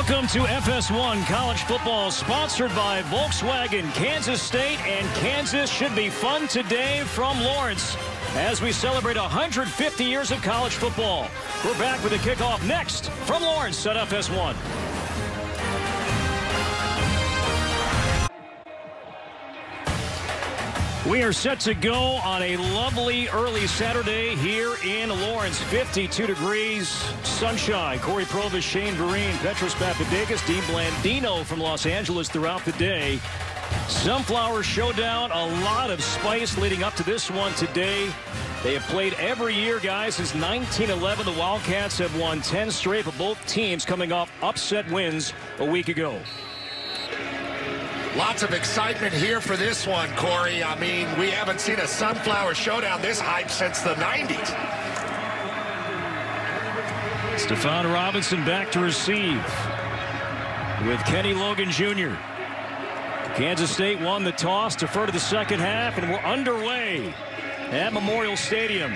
Welcome to FS1 College Football, sponsored by Volkswagen, Kansas State, and Kansas should be fun today from Lawrence as we celebrate 150 years of college football. We're back with the kickoff next from Lawrence at FS1. We are set to go on a lovely early Saturday here in Lawrence. 52 degrees, sunshine. Corey Provis, Shane Vereen, Petros Papadakis, Dean Blandino from Los Angeles throughout the day. Sunflower Showdown, a lot of spice leading up to this one today. They have played every year, guys, since 1911. The Wildcats have won 10 straight, but both teams coming off upset wins a week ago. Lots of excitement here for this one, Corey. I mean, we haven't seen a Sunflower Showdown this hype since the 90s. Stephon Robinson back to receive with Kenny Logan Jr. Kansas State won the toss, deferred to the second half, and we're underway at Memorial Stadium.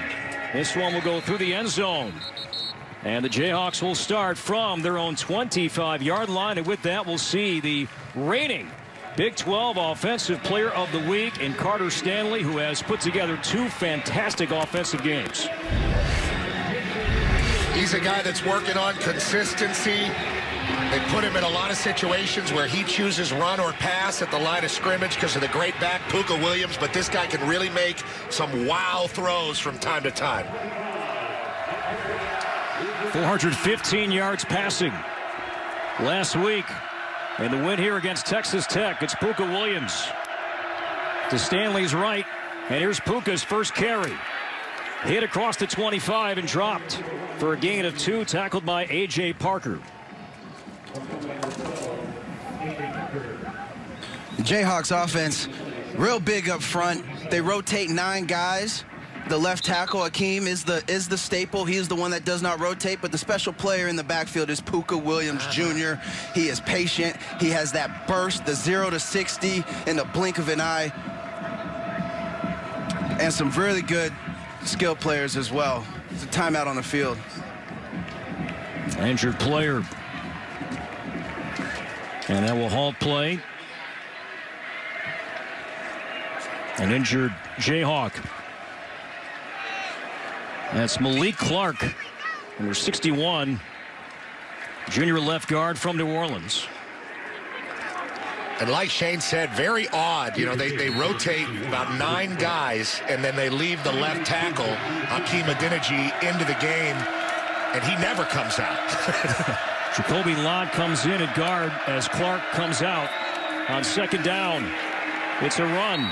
This one will go through the end zone. And the Jayhawks will start from their own 25-yard line, and with that, we'll see the reigning Big 12 Offensive Player of the Week in Carter Stanley, who has put together two fantastic offensive games. He's a guy that's working on consistency. They put him in a lot of situations where he chooses run or pass at the line of scrimmage because of the great back, Puka Williams, but this guy can really make some wow throws from time to time. 415 yards passing last week. And the win here against Texas Tech, it's Puka Williams to Stanley's right. And here's Puka's first carry. Hit across the 25 and dropped for a gain of 2, tackled by A.J. Parker. The Jayhawks offense, real big up front. They rotate 9 guys. The left tackle, Akeem, is the staple. He is the one that does not rotate, but the special player in the backfield is Puka Williams Jr. He is patient. He has that burst, the 0 to 60 in the blink of an eye. And some really good skill players as well. It's a timeout on the field. Injured player. And that will halt play. An injured Jayhawk. That's Malik Clark, number 61, junior left guard from New Orleans. And like Shane said, very odd. You know, they rotate about 9 guys, and then they leave the left tackle, Hakeem Adeniji, into the game, and he never comes out. Jacoby Lott comes in at guard as Clark comes out on second down. It's a run.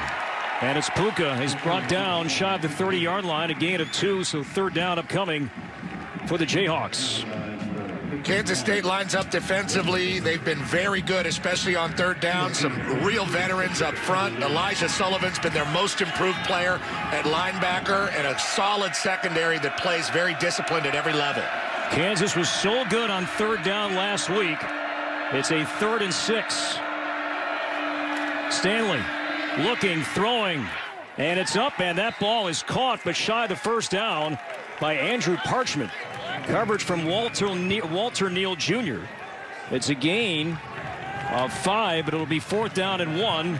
And it's Puka. He's brought down shy of the 30-yard line, a gain of 2, so third down upcoming for the Jayhawks. Kansas State lines up defensively. They've been very good, especially on third down. Some real veterans up front. Elijah Sullivan's been their most improved player at linebacker, and a solid secondary that plays very disciplined at every level. Kansas was so good on third down last week. It's a 3rd and 6. Stanley looking, throwing, and it's up, and that ball is caught but shy of the first down by Andrew Parchment. Coverage from Walter Neal Jr. It's a gain of 5, but it'll be 4th down and 1.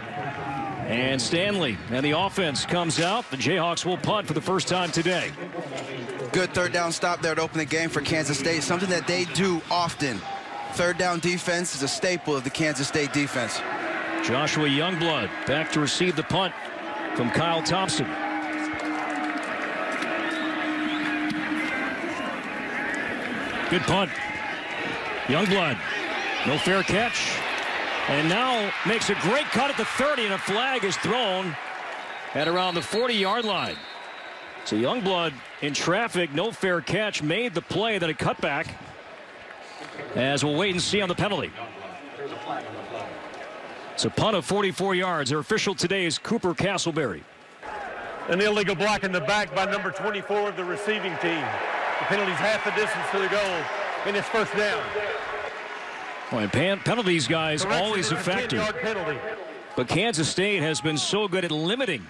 And Stanley and the offense comes out. The Jayhawks will punt for the first time today. Good third down stop there to open the game for Kansas State, something that they do often. Third down defense is a staple of the Kansas State defense. Joshua Youngblood back to receive the punt from Kyle Thompson. Good punt. Youngblood, no fair catch. And now makes a great cut at the 30, and a flag is thrown at around the 40-yard line. So Youngblood in traffic, no fair catch, made the play, then a cutback. As we'll wait and see on the penalty. It's a punt of 44 yards. Their official today is Cooper Castleberry. An illegal block in the back by number 24 of the receiving team. The penalty's half the distance to the goal, and it's first down. Well, and penalties, guys, always a factor. 10-yard penalty. But Kansas State has been so good at limiting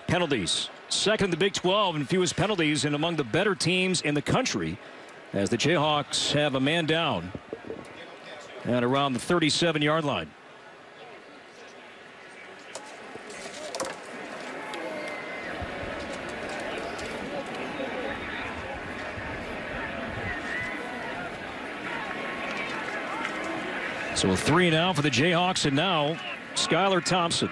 penalties. Second in the Big 12 in fewest penalties and among the better teams in the country, as the Jayhawks have a man down. at around the 37-yard line. So a 3 now for the Jayhawks, and now Skylar Thompson.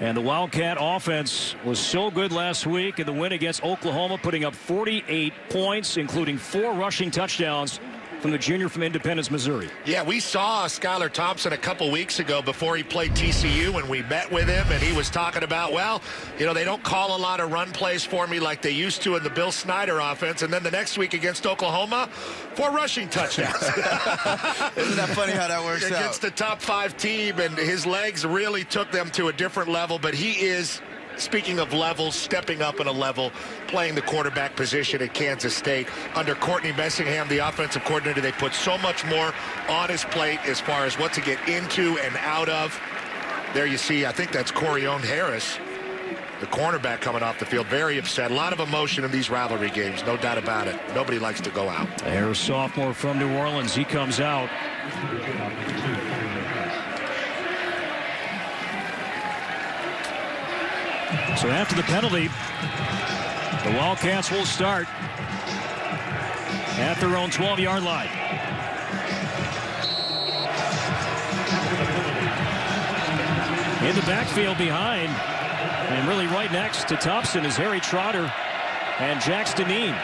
And the Wildcat offense was so good last week in the win against Oklahoma, putting up 48 points, including 4 rushing touchdowns from the junior from Independence, Missouri. Yeah, we saw Skylar Thompson a couple weeks ago before he played TCU, and we met with him, and he was talking about, well, you know, they don't call a lot of run plays for me like they used to in the Bill Snyder offense. And then the next week against Oklahoma, 4 rushing touchdowns. Isn't that funny how that works out? Against the top 5 team, and his legs really took them to a different level. But he is, speaking of levels, stepping up in a level, playing the quarterback position at Kansas State. Under Courtney Messingham, the offensive coordinator, they put so much more on his plate as far as what to get into and out of. There you see, I think that's Corione Harris, the cornerback, coming off the field, very upset. A lot of emotion in these rivalry games, no doubt about it. Nobody likes to go out. Harris, sophomore from New Orleans, he comes out. So after the penalty, the Wildcats will start at their own 12-yard line. In the backfield behind, and really right next to Thompson, is Harry Trotter and Jack Stanine.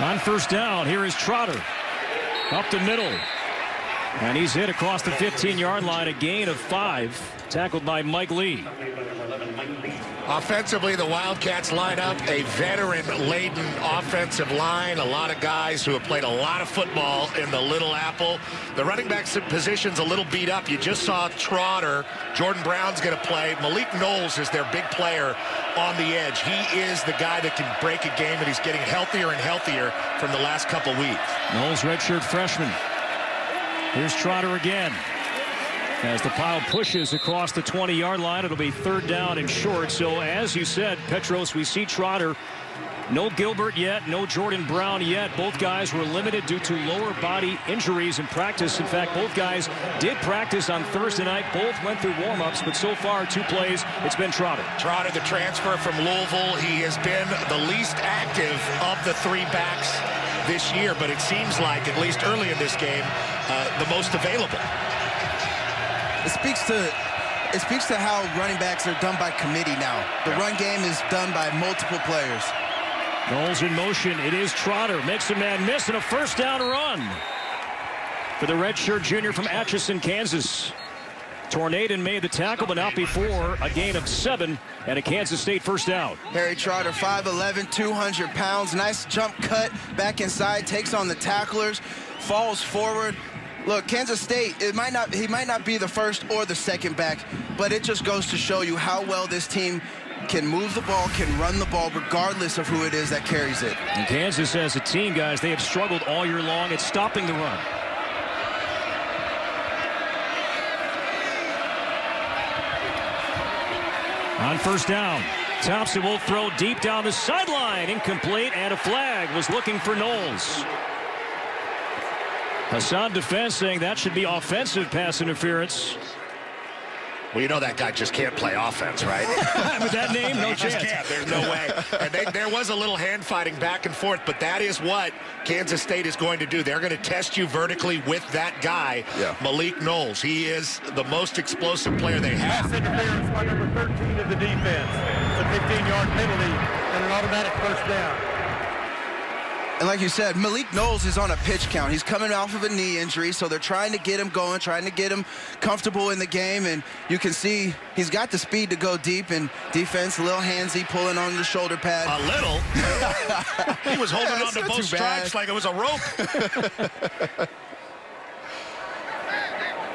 On first down, here is Trotter up the middle. And he's hit across the 15-yard line, a gain of 5, tackled by Mike Lee. Offensively, the Wildcats line up a veteran-laden offensive line. A lot of guys who have played a lot of football in the Little Apple. The running back position's a little beat up. You just saw Trotter. Jordan Brown's going to play. Malik Knowles is their big player on the edge. He is the guy that can break a game, and he's getting healthier and healthier from the last couple weeks. Knowles, redshirt freshman. Here's Trotter again. As the pile pushes across the 20-yard line, it'll be 3rd down and short. So as you said, Petros, we see Trotter. No Gilbert yet, no Jordan Brown yet. Both guys were limited due to lower body injuries in practice. In fact, both guys did practice on Thursday night. Both went through warm-ups, but so far, 2 plays, it's been Trotter. Trotter, the transfer from Louisville. He has been the least active of the 3 backs this year, but it seems like, at least early in this game, the most available. It speaks to how running backs are done by committee now. The run game is done by multiple players. Knowles in motion. It is Trotter. Makes a man miss, and a 1st down run for the redshirt junior from Atchison, Kansas. Tornadon made the tackle, but not before a gain of 7 and a Kansas State 1st down. Harry Trotter, 5'11", 200 pounds. Nice jump cut back inside, takes on the tacklers, falls forward. Look, Kansas State, he might not be the first or the second back, but it just goes to show you how well this team can move the ball, can run the ball, regardless of who it is that carries it. And Kansas as a team, guys, they have struggled all year long at stopping the run. On 1st down, Thompson will throw deep down the sideline. Incomplete, and a flag was looking for Knowles. Hassan defense saying that should be offensive pass interference. Well, you know that guy just can't play offense, right? With that name, no chance. Just can't. There's no way. And there was a little hand fighting back and forth, but that is what Kansas State is going to do. They're going to test you vertically with that guy, Malik Knowles. He is the most explosive player they have. Pass interference by number 13 of the defense. It's a 15-yard penalty and an automatic 1st down. And like you said, Malik Knowles is on a pitch count. He's coming off of a knee injury, so they're trying to get him going, trying to get him comfortable in the game. And you can see he's got the speed to go deep, and defense, a little handsy, pulling on the shoulder pad. A little? He was holding on to both stripes like it was a rope.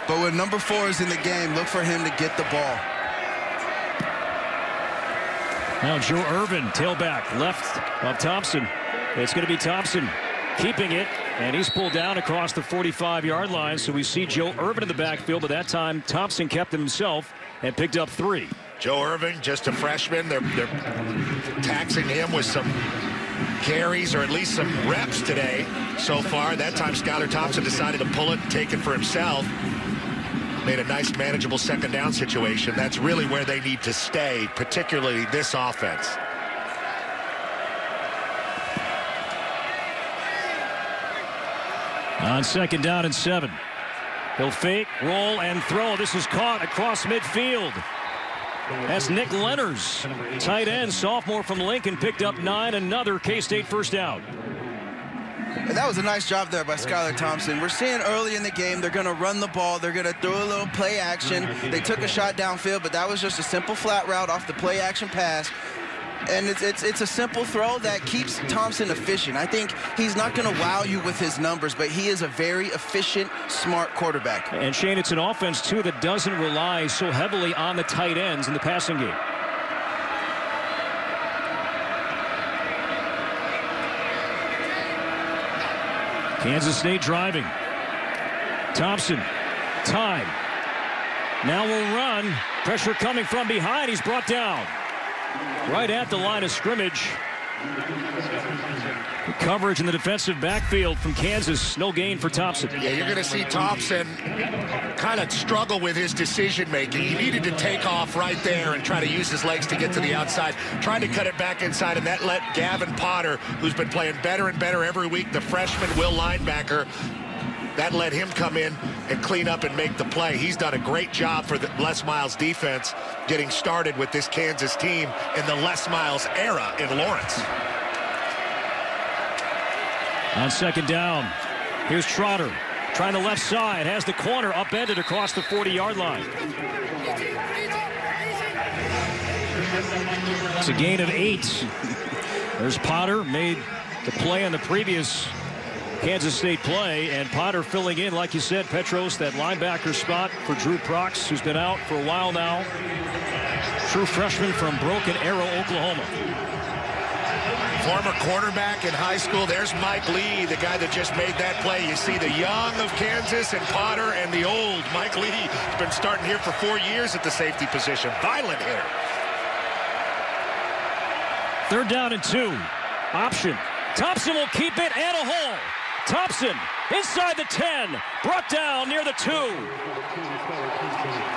But when number 4 is in the game, look for him to get the ball. Now Joe Irvin, tailback, left of Thompson. It's going to be Thompson keeping it, and he's pulled down across the 45-yard line. So we see Joe Irvin in the backfield, but that time Thompson kept himself and picked up 3. Joe Irvin, just a freshman. They're taxing him with some carries or at least some reps today so far. That time Skylar Thompson decided to pull it and take it for himself. Made a nice manageable second down situation. That's really where they need to stay, particularly this offense. On second down and 7. He'll fake, roll, and throw. This is caught across midfield. That's Nick Lenners, tight end, sophomore from Lincoln, picked up 9. Another K-State first down. And that was a nice job there by Skylar Thompson. We're seeing early in the game they're going to run the ball. They're going to throw a little play action. They took a shot downfield, but that was just a simple flat route off the play action pass. And it's a simple throw that keeps Thompson efficient. I think he's not going to wow you with his numbers, but he is a very efficient, smart quarterback. And Shane, it's an offense, too, that doesn't rely so heavily on the tight ends in the passing game. Kansas State driving. Thompson, time. Now will run. Pressure coming from behind. He's brought down right at the line of scrimmage. Coverage in the defensive backfield from Kansas. No gain for Thompson. Yeah, you're going to see Thompson kind of struggle with his decision making. He needed to take off right there and try to use his legs to get to the outside. Trying to cut it back inside, and that let Gavin Potter, who's been playing better and better every week, the freshman will linebacker, that let him come in and clean up and make the play. He's done a great job for the Les Miles defense getting started with this Kansas team in the Les Miles era in Lawrence. On second down, here's Trotter trying the left side, has the corner upended across the 40-yard line. It's a gain of 8. There's Potter, made the play on the previous Kansas State play, and Potter filling in, like you said, Petros, that linebacker spot for Drew Prox, who's been out for a while now. True freshman from Broken Arrow, Oklahoma. Former quarterback in high school. There's Mike Lee, the guy that just made that play. You see the young of Kansas and Potter, and the old Mike Lee has been starting here for 4 years at the safety position. Violent hitter. Third down and 2. Option. Thompson will keep it, and a hole. Thompson inside the 10, brought down near the 2.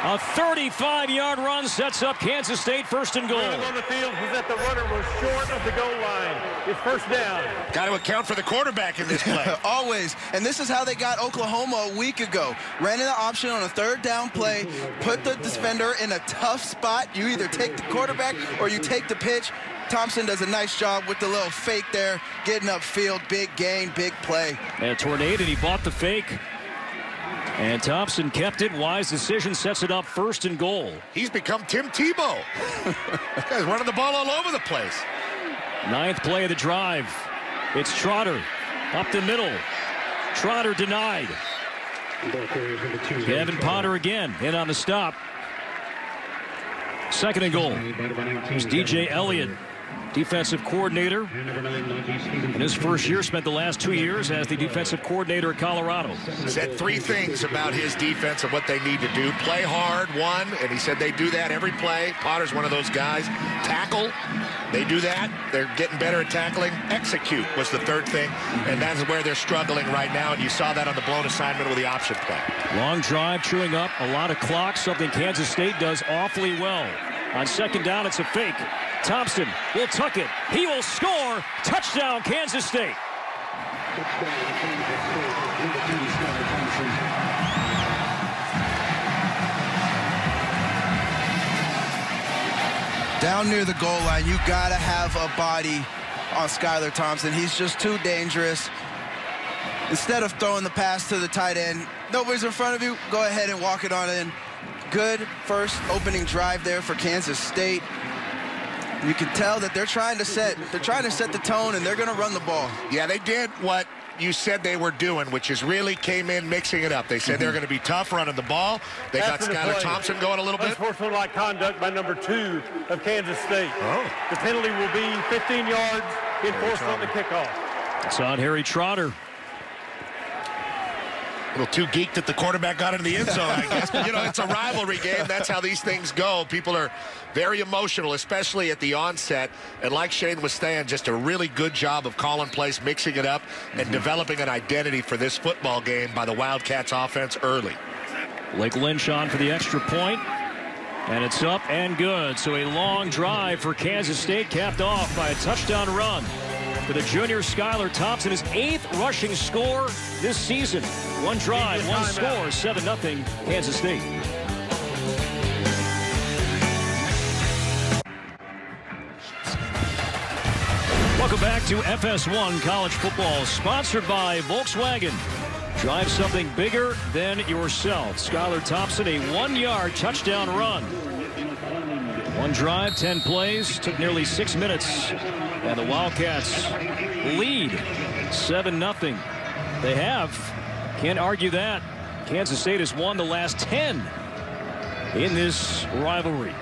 A 35-yard run sets up Kansas State first and goal. On the field is that the runner was short of the goal line. It's first down. Got to account for the quarterback in this play. Always. And this is how they got Oklahoma a week ago. Ran in the option on a third down play, put the defender in a tough spot. You either take the quarterback or you take the pitch. Thompson does a nice job with the little fake there, getting upfield, big gain, big play. And Tornado, he bought the fake. And Thompson kept it. Wise decision, sets it up first and goal. He's become Tim Tebow. This guy's running the ball all over the place. 9th play of the drive. It's Trotter up the middle. Trotter denied. Gavin Potter again in on the stop. Second and goal. It's DJ Elliott, defensive coordinator. In his first year, spent the last 2 years as the defensive coordinator at Colorado. Said 3 things about his defense and what they need to do. Play hard, 1, and he said they do that every play. Potter's one of those guys. Tackle, they do that. They're getting better at tackling. Execute was the 3rd thing, and that's where they're struggling right now, and you saw that on the blown assignment with the option play. Long drive, chewing up a lot of clock, something Kansas State does awfully well. On second down, it's a fake. Thompson will tuck it. He will score. Touchdown, Kansas State. Down near the goal line, you got to have a body on Skylar Thompson. He's just too dangerous. Instead of throwing the pass to the tight end, nobody's in front of you, go ahead and walk it on in. Good first opening drive there for Kansas State. You can tell that they're trying to set the tone, and they're going to run the ball. Yeah, they did what you said they were doing, which is really came in mixing it up. They said they're going to be tough running the ball. They got Skylar Thompson going a little bit. Unsportsmanlike conduct by number 2 of Kansas State. Oh. The penalty will be 15 yards enforced on the kickoff. It's on Harry Trotter. A little too geeked that the quarterback got into the end zone, I guess. But, you know, it's a rivalry game. That's how these things go. People are very emotional, especially at the onset. And like Shane was saying, just a really good job of calling plays, mixing it up, and developing an identity for this football game by the Wildcats offense early. Blake Lynch on for the extra point. And it's up and good. So a long drive for Kansas State, capped off by a touchdown run for the junior Skylar Thompson, his 8th rushing score this season. One drive, one score, 7-0 Kansas State. Welcome back to FS1 College Football, sponsored by Volkswagen. Drive something bigger than yourself. Skylar Thompson, a 1-yard touchdown run. One drive, 10 plays, took nearly 6 minutes. And the Wildcats lead 7-0. They have. Can't argue that. Kansas State has won the last 10 in this rivalry.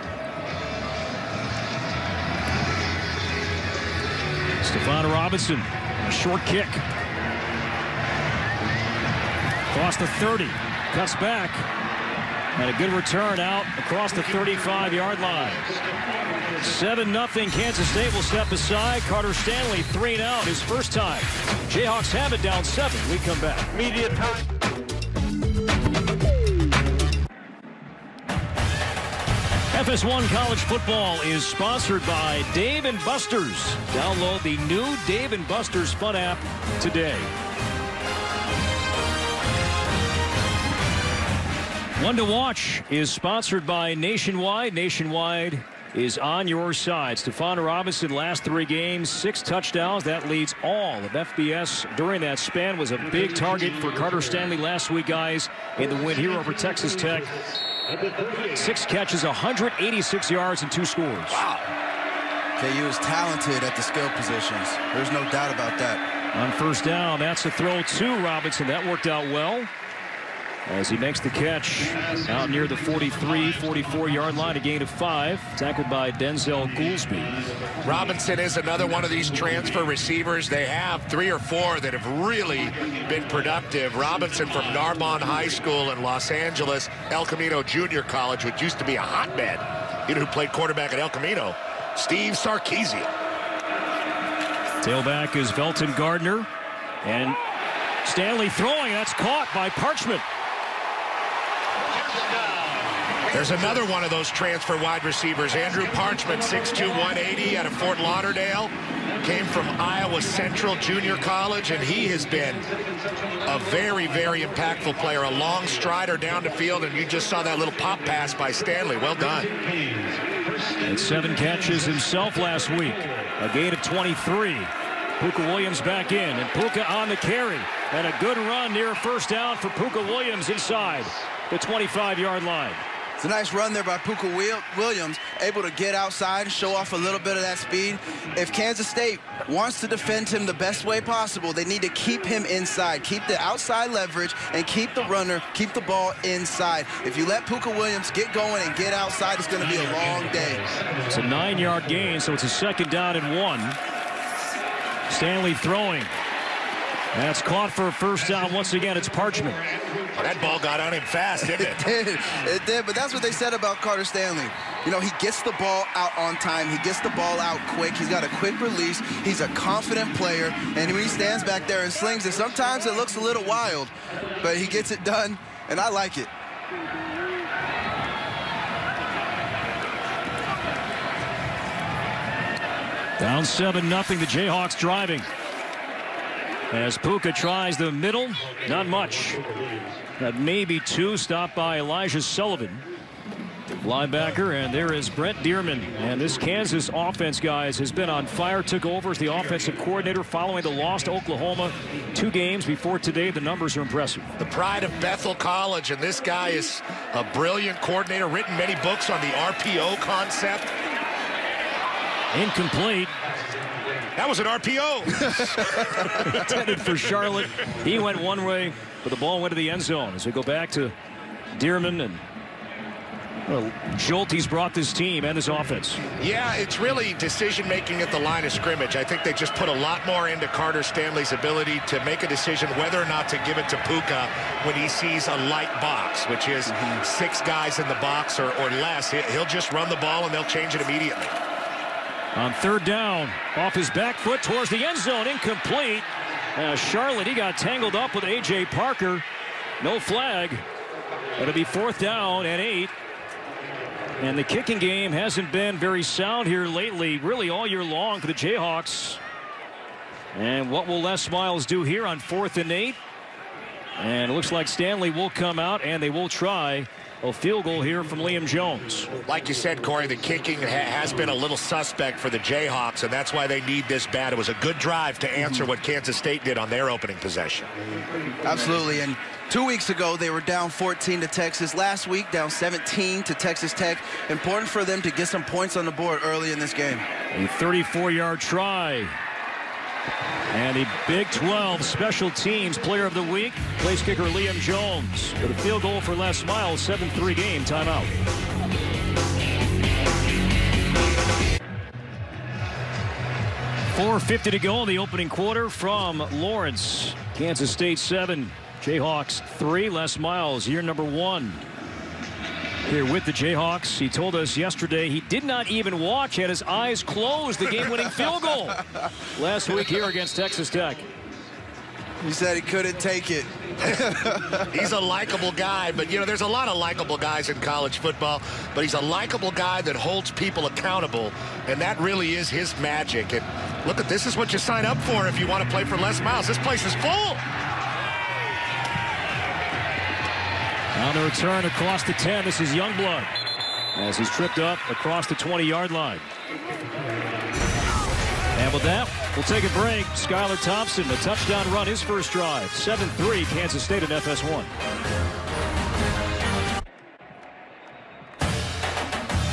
Stephon Robinson, a short kick. Across the 30, cuts back. And a good return out across the 35-yard line. 7-0 Kansas State will step aside. Carter Stanley 3 and out his first time. Jayhawks have it down 7. We come back. Media time. FS1 College Football is sponsored by Dave & Buster's. Download the new Dave & Buster's Fun app today. One to Watch is sponsored by Nationwide. Nationwide is on your side. Stephon Robinson, last 3 games, 6 touchdowns. That leads all of FBS during that span. Was a big target for Carter Stanley last week, guys, in the win here over Texas Tech. 6 catches, 186 yards, and 2 scores. Wow. KU is talented at the skill positions. There's no doubt about that. On first down, that's a throw to Robinson. That worked out well, as he makes the catch out near the 43, 44-yard line, a gain of 5, tackled by Denzel Goolsby. Robinson is another one of these transfer receivers. They have 3 or 4 that have really been productive. Robinson from Narbonne High School in Los Angeles, El Camino Junior College, which used to be a hotbed. You know who played quarterback at El Camino? Steve Sarkisian. Tailback is Velton Gardner, and Stanley throwing. That's caught by Parchment. There's another one of those transfer wide receivers, Andrew Parchment, 6'2", 180 out of Fort Lauderdale. Came from Iowa Central Junior College, and he has been a very, very impactful player. A long strider down the field, and you just saw that little pop pass by Stanley. Well done. And 7 catches himself last week. A gain of 23. Puka Williams back in, and Puka on the carry. And a good run near first down for Puka Williams inside the 25-yard line. It's a nice run there by Puka Williams, able to get outside and show off a little bit of that speed. If Kansas State wants to defend him the best way possible, they need to keep him inside, keep the outside leverage, and keep the runner, keep the ball inside. If you let Puka Williams get going and get outside, it's going to be a long day. It's a 9-yard gain, so it's a 2nd down and 1. Stanley throwing. That's caught for a first down. Once again, it's Parchment. Well, that ball got on him fast, didn't it? It did, but that's what they said about Carter Stanley. You know, he gets the ball out on time. He gets the ball out quick. He's got a quick release. He's a confident player, and when he stands back there and slings it, sometimes it looks a little wild, but he gets it done, and I like it. Down 7-0, the Jayhawks driving. As Puka tries the middle, not much. Got maybe 2, stopped by Elijah Sullivan, linebacker, and there is Brent Dearman. And this Kansas offense, guys, has been on fire. Took over as the offensive coordinator following the loss to Oklahoma 2 games before today. The numbers are impressive. The pride of Bethel College, and this guy is a brilliant coordinator, written many books on the RPO concept. Incomplete. That was an RPO. Intended for Charlotte. He went one way, but the ball went to the end zone. As we go back to Dearman, and Well, jolt he's brought this team and his offense. Yeah, it's really decision-making at the line of scrimmage. I think they just put a lot more into Carter Stanley's ability to make a decision whether or not to give it to Puka when he sees a light box, which is 6 guys in the box or less. He'll just run the ball, and they'll change it immediately. On 3rd down, off his back foot towards the end zone, incomplete. Charlotte, he got tangled up with A.J. Parker. No flag. It'll be 4th down and 8. And the kicking game hasn't been very sound here lately, really all year long for the Jayhawks. And what will Les Miles do here on 4th and 8? And it looks like Stanley will come out, and they will try a field goal here from Liam Jones. Like you said, Corey, the kicking has been a little suspect for the Jayhawks, and that's why they need this bad. It was a good drive to answer what Kansas State did on their opening possession. Absolutely. And 2 weeks ago, they were down 14 to Texas. Last week, down 17 to Texas Tech. Important for them to get some points on the board early in this game. A 34-yard try. And the Big 12 Special Teams Player of the Week, place kicker Liam Jones. With a field goal for Les Miles, 7-3 game, timeout. .450 to go in the opening quarter from Lawrence. Kansas State 7, Jayhawks 3. Les Miles, year number 1. Here with the Jayhawks. He told us yesterday he did not even watch, had his eyes closed, the game-winning field goal last week here against Texas Tech. He said he couldn't take it. He's a likable guy, but, you know, there's a lot of likable guys in college football, but he's a likable guy that holds people accountable, and that really is his magic. And look, this is what you sign up for if you want to play for Les Miles. This place is full. On the return across the 10, this is Youngblood as he's tripped up across the 20-yard line. And with that, we'll take a break. Skylar Thompson, a touchdown run, his first drive. 7-3, Kansas State in FS1.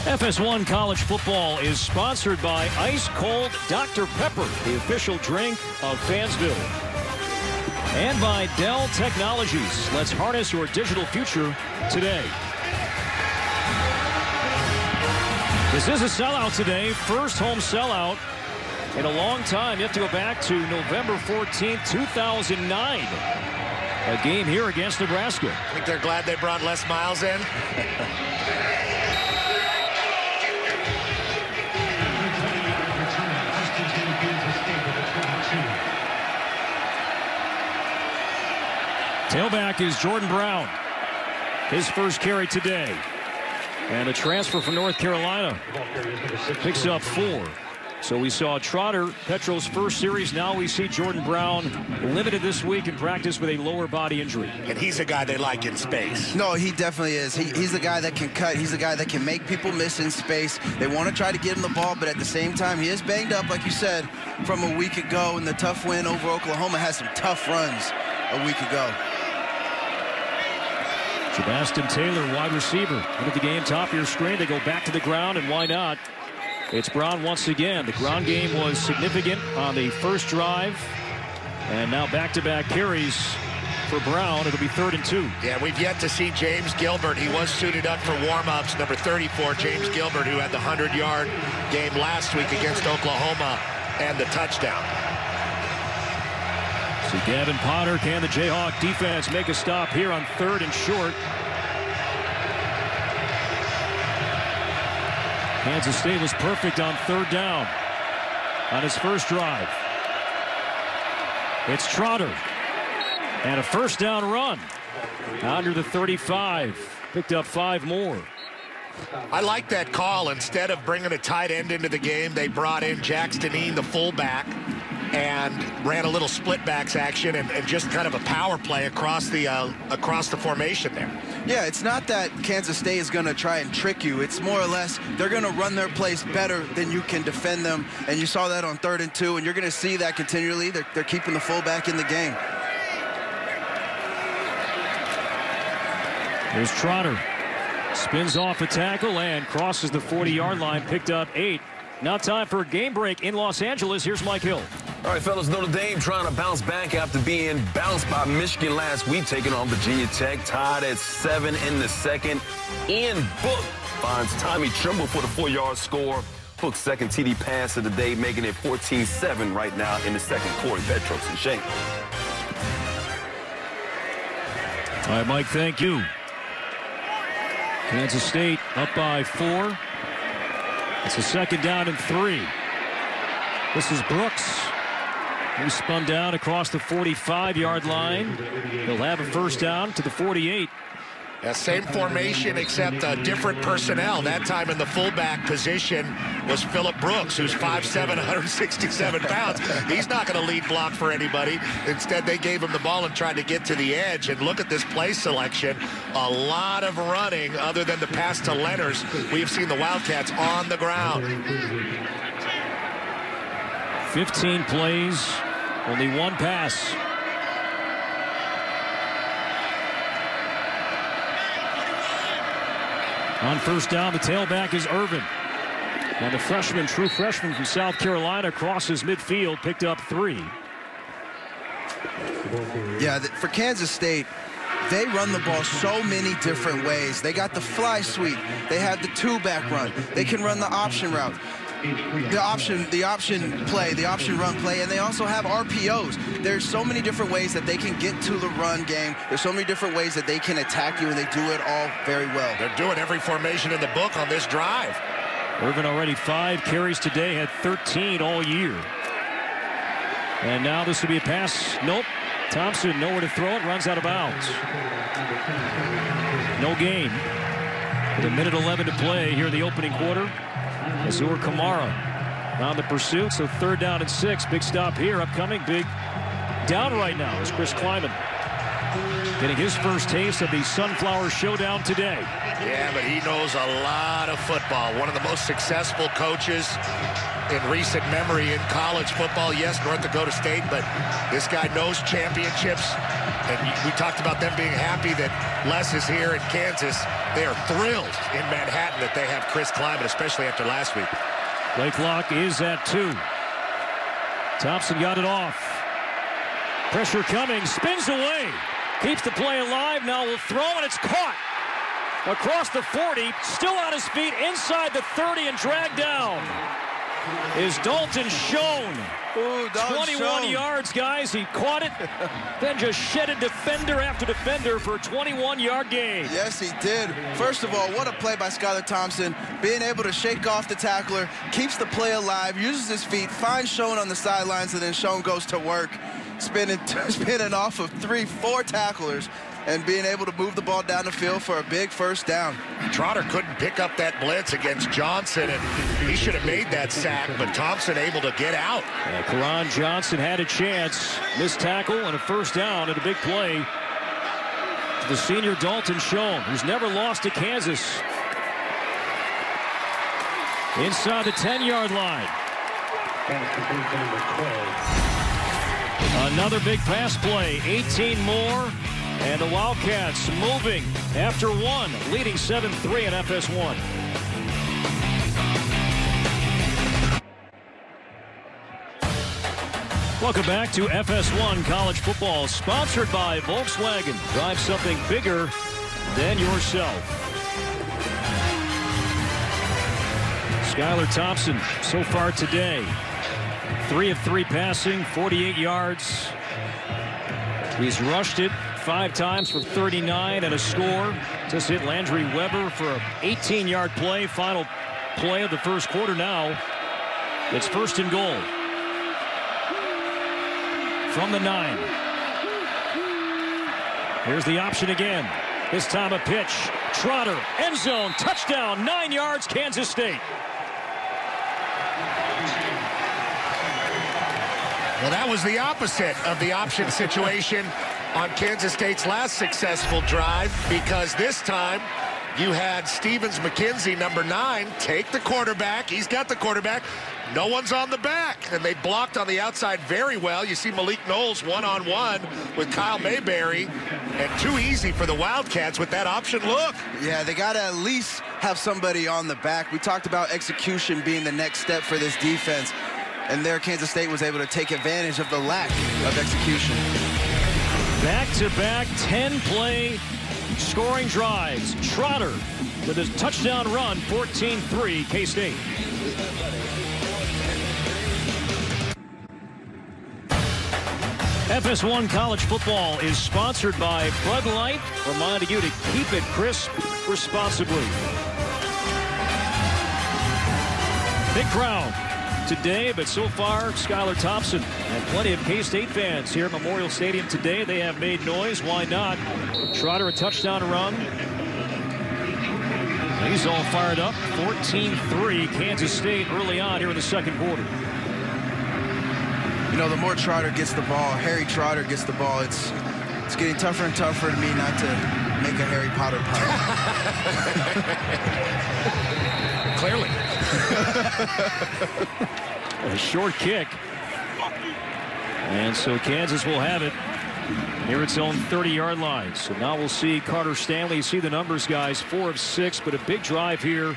FS1 college football is sponsored by Ice Cold Dr. Pepper, the official drink of Fansville. And by Dell Technologies. Let's harness your digital future today. This is a sellout today. First home sellout in a long time. You have to go back to November 14th, 2009. A game here against Nebraska. I think they're glad they brought Les Miles in. Tailback is Jordan Brown. His first carry today. And a transfer from North Carolina. Picks up 4. So we saw Trotter, Petro's first series. Now we see Jordan Brown limited this week in practice with a lower body injury. And he's a guy they like in space. No, he definitely is. He's the guy that can cut. He's the guy that can make people miss in space. They want to try to get him the ball, but at the same time, he is banged up, like you said, from a week ago. And the tough win over Oklahoma has some tough runs a week ago. Sebastian Taylor, wide receiver. Look at the game, top of your screen. They go back to the ground, and why not? It's Brown once again. The ground game was significant on the first drive. And now back-to-back carries for Brown. It'll be 3rd and 2. Yeah, we've yet to see James Gilbert. He was suited up for warm-ups. Number 34, James Gilbert, who had the 100-yard game last week against Oklahoma and the touchdown. So Gavin Potter, can the Jayhawk defense make a stop here on 3rd and short? Kansas State was perfect on 3rd down on his first drive. It's Trotter. And a first down run. Under the 35. Picked up 5 more. I like that call. Instead of bringing a tight end into the game, they brought in Jackson Ean, the fullback, and ran a little split backs action and just kind of a power play across the formation there. Yeah, it's not that Kansas State is going to try and trick you. It's more or less they're going to run their plays better than you can defend them. And you saw that on 3rd and 2, and you're going to see that continually. They're keeping the fullback in the game. Here's Trotter. Spins off a tackle and crosses the 40-yard line. Picked up 8. Now time for a game break in Los Angeles. Here's Mike Hill. All right, fellas, Notre Dame trying to bounce back after being bounced by Michigan last week, taking on Virginia Tech, tied at 7 in the second. Ian Book finds Tommy Trimble for the 4-yard score. Hook's second TD pass of the day, making it 14-7 right now in the second quarter. Petros and Shane. All right, Mike, thank you. Kansas State up by 4. It's a second down and 3. This is Brooks, who spun down across the 45-yard line. He'll have a first down to the 48. Yeah, same formation except different personnel. That time in the fullback position was Phillip Brooks, who's 5'7", 167 pounds. He's not going to lead block for anybody. Instead, they gave him the ball and tried to get to the edge. And look at this play selection. A lot of running other than the pass to Lenners. We have seen the Wildcats on the ground. 15 plays, only one pass. On first down, the tailback is Irvin. And the freshman, true freshman from South Carolina, crosses midfield, picked up 3. Yeah, for Kansas State, they run the ball so many different ways. They got the fly sweep. They have the 2-back run. They can run the option route. The option play, the option run play, and they also have RPOs. There's so many different ways that they can get to the run game. There's so many different ways that they can attack you, and they do it all very well. They're doing every formation in the book on this drive. Irvin already 5 carries today, had 13 all year. And now this will be a pass. Nope. Thompson nowhere to throw it, runs out of bounds. No gain. With 1:11 to play here in the opening quarter. Azur Kamara on the pursuit, so 3rd down and 6. Big stop here, upcoming. Big down right now is Chris Kleiman, getting his first taste of the Sunflower Showdown today. Yeah, but he knows a lot of football. One of the most successful coaches in recent memory in college football. Yes, North Dakota State, but this guy knows championships. And we talked about them being happy that Les is here in Kansas. They are thrilled in Manhattan that they have Chris Kleiman, especially after last week. Play clock is at 2. Thompson got it off. Pressure coming, spins away. Keeps the play alive, now will throw, and it's caught. Across the 40, still on his feet, inside the 30 and dragged down. Is Dalton Schoen. Ooh, 21 yards, guys. He caught it, then just shedded defender after defender for a 21-yard gain. Yes, he did. First of all, what a play by Skylar Thompson. Being able to shake off the tackler, keeps the play alive, uses his feet, finds Schoen on the sidelines, and then Schoen goes to work, spinning off of 3-4 tacklers, and being able to move the ball down the field for a big first down. Trotter couldn't pick up that blitz against Johnson, and he should have made that sack, but Thompson able to get out. Karan Johnson had a chance. Missed tackle and a first down and a big play to the senior Dalton Schoen, who's never lost to Kansas. Inside the 10-yard line. Another big pass play, 18 more. And the Wildcats moving after 1, leading 7-3 in FS1. Welcome back to FS1 College Football, sponsored by Volkswagen. Drive something bigger than yourself. Skylar Thompson so far today, 3 of 3 passing, 48 yards. He's rushed it 5 times for 39 and a score. Just hit Landry Weber for an 18-yard play. Final play of the first quarter now. It's 1st and goal. From the 9. Here's the option again. This time a pitch. Trotter, end zone, touchdown, 9 yards, Kansas State. Well, that was the opposite of the option situation on Kansas State's last successful drive, because this time you had Stevens McKenzie, number 9, take the quarterback. He's got the quarterback. No one's on the back, and they blocked on the outside very well. You see Malik Knowles one-on-one with Kyle Mayberry, and too easy for the Wildcats with that option look. Yeah, they got to at least have somebody on the back. We talked about execution being the next step for this defense, and there Kansas State was able to take advantage of the lack of execution. Back-to-back 10-play scoring drives. Trotter with his touchdown run, 14-3 K-State. FS1 College Football is sponsored by Bud Light, reminding you to keep it crisp responsibly. Big crowd today, but so far, Skylar Thompson and plenty of K-State fans here at Memorial Stadium today. They have made noise. Why not? Trotter a touchdown run. He's all fired up. 14-3 Kansas State early on here in the second quarter. You know, the more Trotter gets the ball, Harry Trotter gets the ball, it's getting tougher and tougher to me not to make a Harry Potter pun. Clearly. A short kick. And so Kansas will have it near its own 30-yard line. So now we'll see Carter Stanley. You see the numbers, guys, 4 of 6, but a big drive here.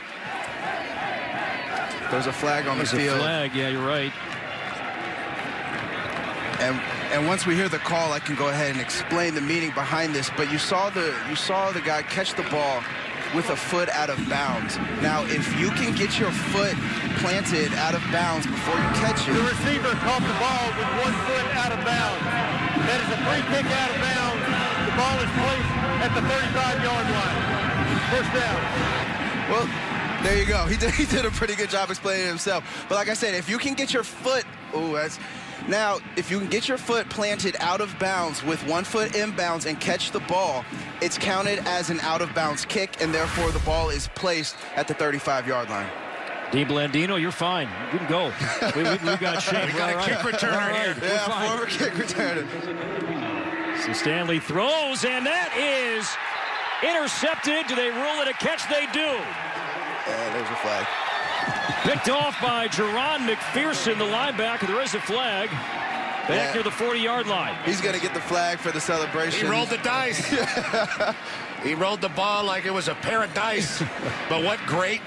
There's a flag on the field. There's a flag, yeah, you're right. And once we hear the call, I can go ahead and explain the meaning behind this. But you saw the guy catch the ball with a foot out of bounds. Now, if you can get your foot planted out of bounds before you catch it. The receiver caught the ball with 1 foot out of bounds. That is a free kick out of bounds. The ball is placed at the 35-yard line. First down. Well, there you go. He did a pretty good job explaining it himself. But like I said, if you can get your foot, now, if you can get your foot planted out of bounds with 1 foot inbounds and catch the ball, it's counted as an out-of-bounds kick, and therefore the ball is placed at the 35-yard line. Dean Blandino, you're fine. You can go. We've got Shane. We got a kick returner here. Yeah, former kick returner. So Stanley throws, and that is intercepted. Do they rule it a catch? They do. There's a flag. Picked off by Jerron McPherson, the linebacker. There is a flag back near the 40-yard line. He's going to get the flag for the celebration. He rolled the dice. He rolled the ball like it was a pair of dice. But what great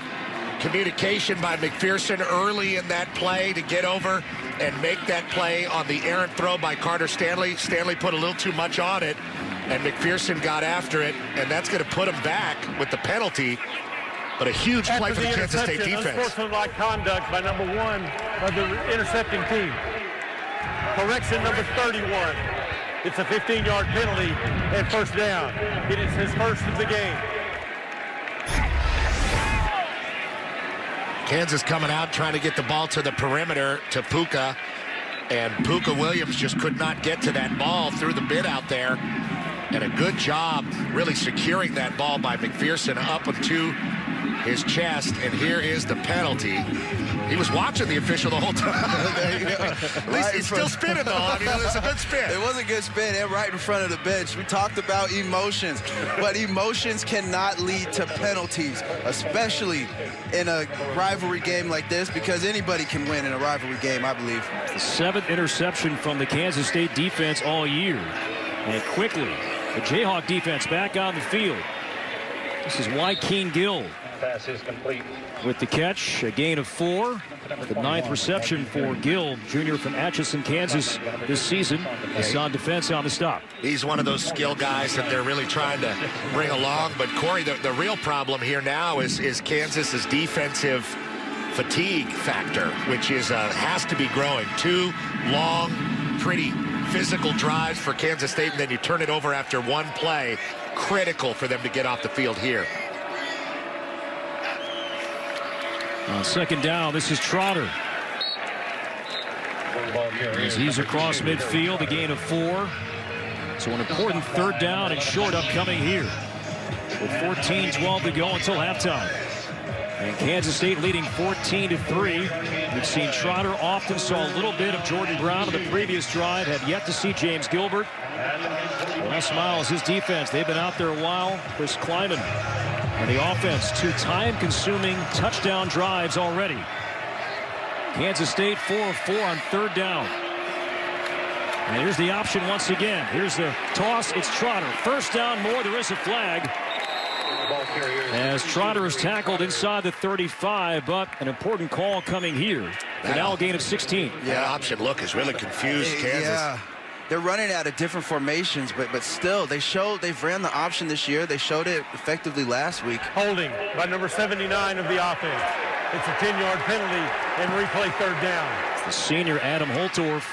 communication by McPherson early in that play to get over and make that play on the errant throw by Carter Stanley. Stanley put a little too much on it, and McPherson got after it, and that's going to put him back with the penalty. But a huge play for the Kansas State defense. Unsportsmanlike conduct by number 1 of the intercepting team. Correction number 31. It's a 15-yard penalty and first down. It is his first of the game. Kansas coming out trying to get the ball to the perimeter to Puka. And Puka Williams just could not get to that ball through the bid out there. And a good job really securing that ball by McPherson up into his chest, and here is the penalty. He was watching the official the whole time. There you go. At least he's still spinning, though. I mean, it was a good spin. It was a good spin, and right in front of the bench. We talked about emotions, but emotions cannot lead to penalties, especially in a rivalry game like this, because anybody can win in a rivalry game, I believe. The 7th interception from the Kansas State defense all year. And quickly, the Jayhawk defense back on the field. This is Joaquin Gill. Pass is complete. With the catch, a gain of 4. The 9th reception for Gill, junior from Atchison, Kansas this season. Is on defense on the stop. He's one of those skill guys that they're really trying to bring along. But, Corey, the real problem here now is Kansas's defensive fatigue factor, which is has to be growing. 2 long, pretty physical drives for Kansas State, and then you turn it over after 1 play. Critical for them to get off the field here. On second down, this is Trotter. As he's across midfield, a gain of 4. So an important third down and short upcoming here. With 14-12 to go until halftime. And Kansas State leading 14-3. We've seen Trotter often, saw a little bit of Jordan Brown on the previous drive, have yet to see James Gilbert. Les Miles, his defense, they've been out there a while. Chris Kleiman and the offense, 2 time-consuming touchdown drives already. Kansas State 4 of 4 on third down. And here's the option once again. Here's the toss. It's Trotter. First down more. There is a flag. As Trotter is tackled inside the 35, but an important call coming here. Now a gain of 16. That option look has really confused Kansas. Yeah. they're running out of different formations, but still, they've ran the option this year. They showed it effectively last week. Holding by number 79 of the offense. It's a 10-yard penalty and replay third down. It's the senior Adam Holtorf.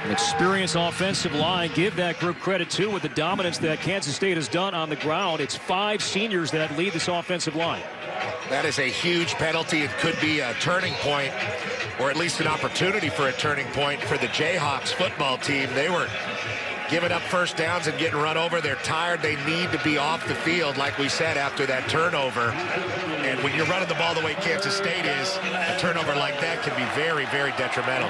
An experienced offensive line. Give that group credit, too, with the dominance that Kansas State has done on the ground. It's 5 seniors that lead this offensive line. That is a huge penalty. It could be a turning point, or at least an opportunity for a turning point for the Jayhawks football team. They were giving up first downs and getting run over. They're tired. They need to be off the field, like we said, after that turnover. And when you're running the ball the way Kansas State is, a turnover like that can be very, very detrimental.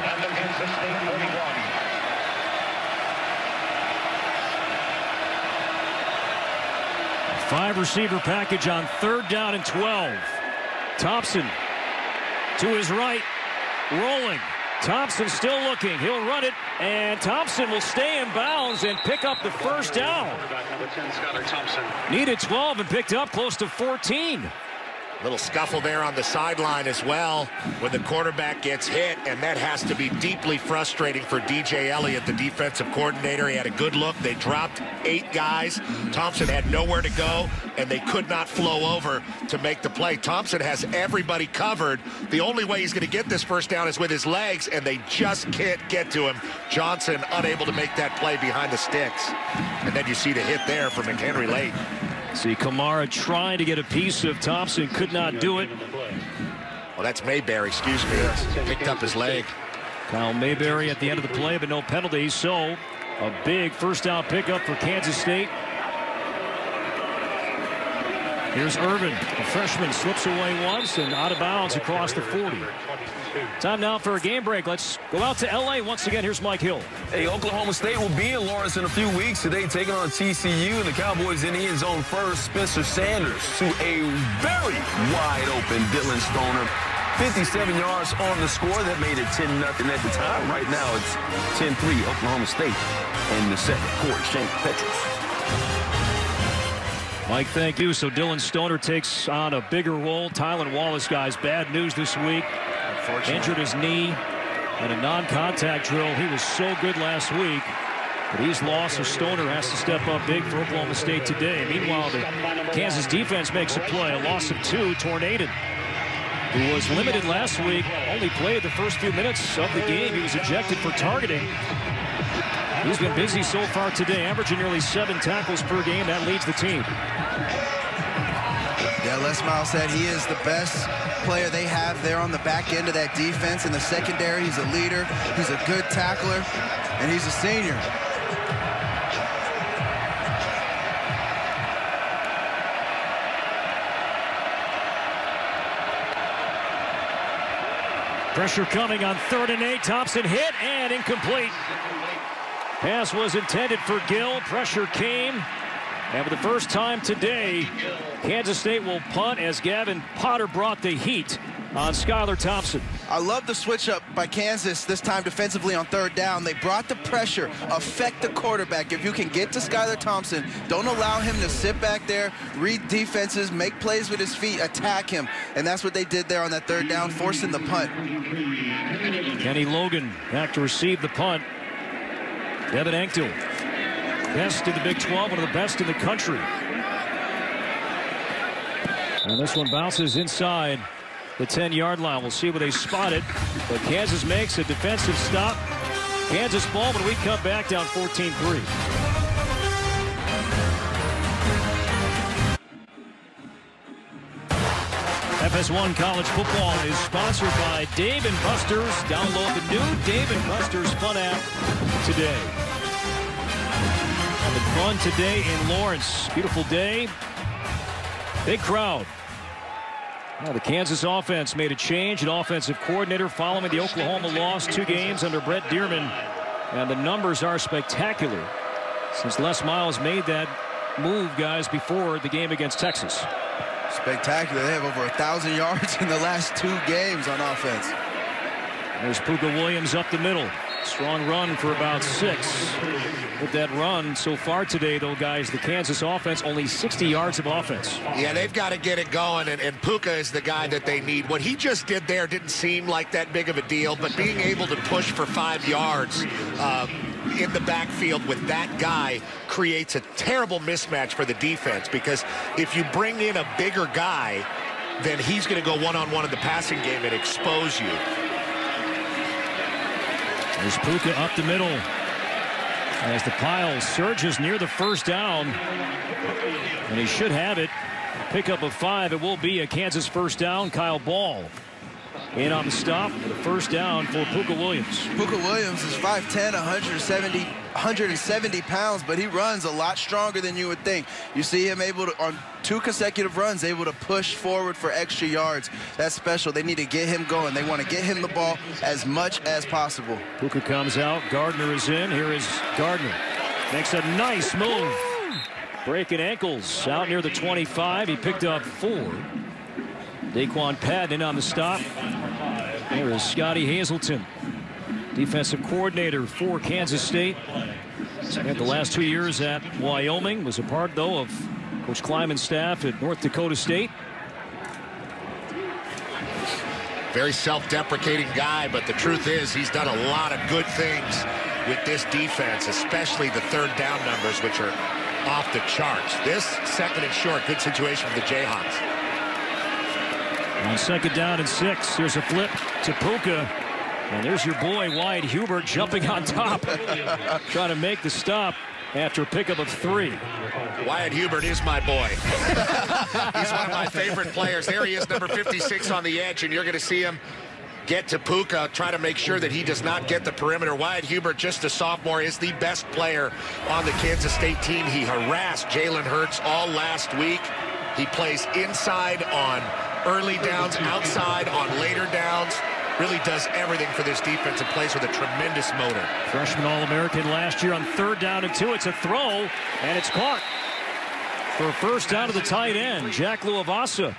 5-receiver package on 3rd down and 12. Thompson to his right, rolling. Thompson still looking. He'll run it, and Thompson will stay in bounds and pick up the first down. Needed 12 and picked up close to 14. Little scuffle there on the sideline as well when the quarterback gets hit, and that has to be deeply frustrating for DJ Elliott, the defensive coordinator. He had a good look. They dropped 8 guys. Thompson had nowhere to go, and they could not flow over to make the play. Thompson has everybody covered. The only way he's going to get this first down is with his legs, and they just can't get to him. Johnson unable to make that play behind the sticks. And then you see the hit there from McHenry late. See Kamara trying to get a piece of Thompson, could not do it. Well, that's Mayberry, excuse me. Picked up his leg. Kyle Mayberry at the end of the play, but no penalties. So a big first down pickup for Kansas State. Here's Irvin, the freshman, slips away once and out of bounds across the 40. Time now for a game break. Let's go out to L.A. once again. Here's Mike Hill. Hey, Oklahoma State will be in Lawrence in a few weeks. Today taking on TCU, and the Cowboys in the end zone first. Spencer Sanders to a very wide open Dylan Stoner. 57 yards on the score. That made it 10-0 at the time. Right now it's 10-3 Oklahoma State in the second quarter. Shane Petrus. Mike, thank you. So Dylan Stoner takes on a bigger role. Tylan Wallace, guys, bad news this week. Injured his knee in a non-contact drill. He was so good last week, but he's lost, so Stoner has to step up big for Oklahoma State today. Meanwhile, the Kansas defense makes a play. A loss of 2, Tornadon, who was limited last week, only played the first few minutes of the game. He was ejected for targeting. He's been busy so far today, averaging nearly 7 tackles per game. That leads the team. Yeah, Les Miles said he is the best player they have there on the back end of that defense. In the secondary, he's a leader, he's a good tackler, and he's a senior. Pressure coming on 3rd and 8. Thompson hit and incomplete. Pass was intended for Gill. Pressure came. And for the first time today, Kansas State will punt as Gavin Potter brought the heat on Skylar Thompson. I love the switch up by Kansas this time defensively on 3rd down. They brought the pressure, affect the quarterback. If you can get to Skylar Thompson, don't allow him to sit back there, read defenses, make plays with his feet, attack him. And that's what they did there on that 3rd down, forcing the punt. Kenny Logan back to receive the punt. Devin Anktil, best in the Big 12, one of the best in the country. And this one bounces inside the 10-yard line. We'll see where they spot it. But Kansas makes a defensive stop. Kansas ball when we come back down 14-3. FS1 College Football is sponsored by Dave & Buster's. Download the new Dave & Buster's Fun app today. Having fun today in Lawrence. Beautiful day. Big crowd. Now the Kansas offense made a change. An offensive coordinator following the Oklahoma loss. 2 games under Brett Dearman. And the numbers are spectacular since Les Miles made that move, guys, before the game against Texas. Spectacular. They have over 1,000 yards in the last 2 games on offense. There's Puka Williams up the middle. Strong run for about 6. With that run so far today, though, guys, the Kansas offense only 60 yards of offense. Yeah, they've got to get it going, and Puka is the guy that they need. What he just did there didn't seem like that big of a deal, but being able to push for 5 yards in the backfield with that guy creates a terrible mismatch for the defense, because if you bring in a bigger guy, then he's going to go one-on-one in the passing game and expose you. There's Puka up the middle as the pile surges near the first down, and he should have it. Pickup of 5. It will be a Kansas first down. Kyle Ball in on the stop with a first down for Puka Williams. Puka Williams is 5'10", 170 pounds, but he runs a lot stronger than you would think. You see him able to, on 2 consecutive runs, able to push forward for extra yards. That's special. They need to get him going. They want to get him the ball as much as possible. Puka comes out. Gardner is in. Here is Gardner. Makes a nice move. Breaking ankles out near the 25. He picked up 4. Daquan Patton on the stop. There is Scotty Hazelton, defensive coordinator for Kansas State. Spent the last 2 years at Wyoming. Was a part, though, of Coach Kleiman's staff at North Dakota State. Very self-deprecating guy, but the truth is he's done a lot of good things with this defense, especially the third down numbers, which are off the charts. This second and short, good situation for the Jayhawks. On second down and 6, there's a flip to Puka. And there's your boy, Wyatt Hubert, jumping on top. Trying to make the stop after a pickup of 3. Wyatt Hubert is my boy. He's one of my favorite players. There he is, number 56 on the edge, and you're going to see him get to Puka, try to make sure that he does not get the perimeter. Wyatt Hubert, just a sophomore, is the best player on the Kansas State team. He harassed Jalen Hurts all last week. He plays inside on early downs, outside on later downs. Really does everything for this defense and plays with a tremendous motor. Freshman All-American last year on third down and 2. It's a throw, and it's caught for a first down to the tight end, Jack Luavasa.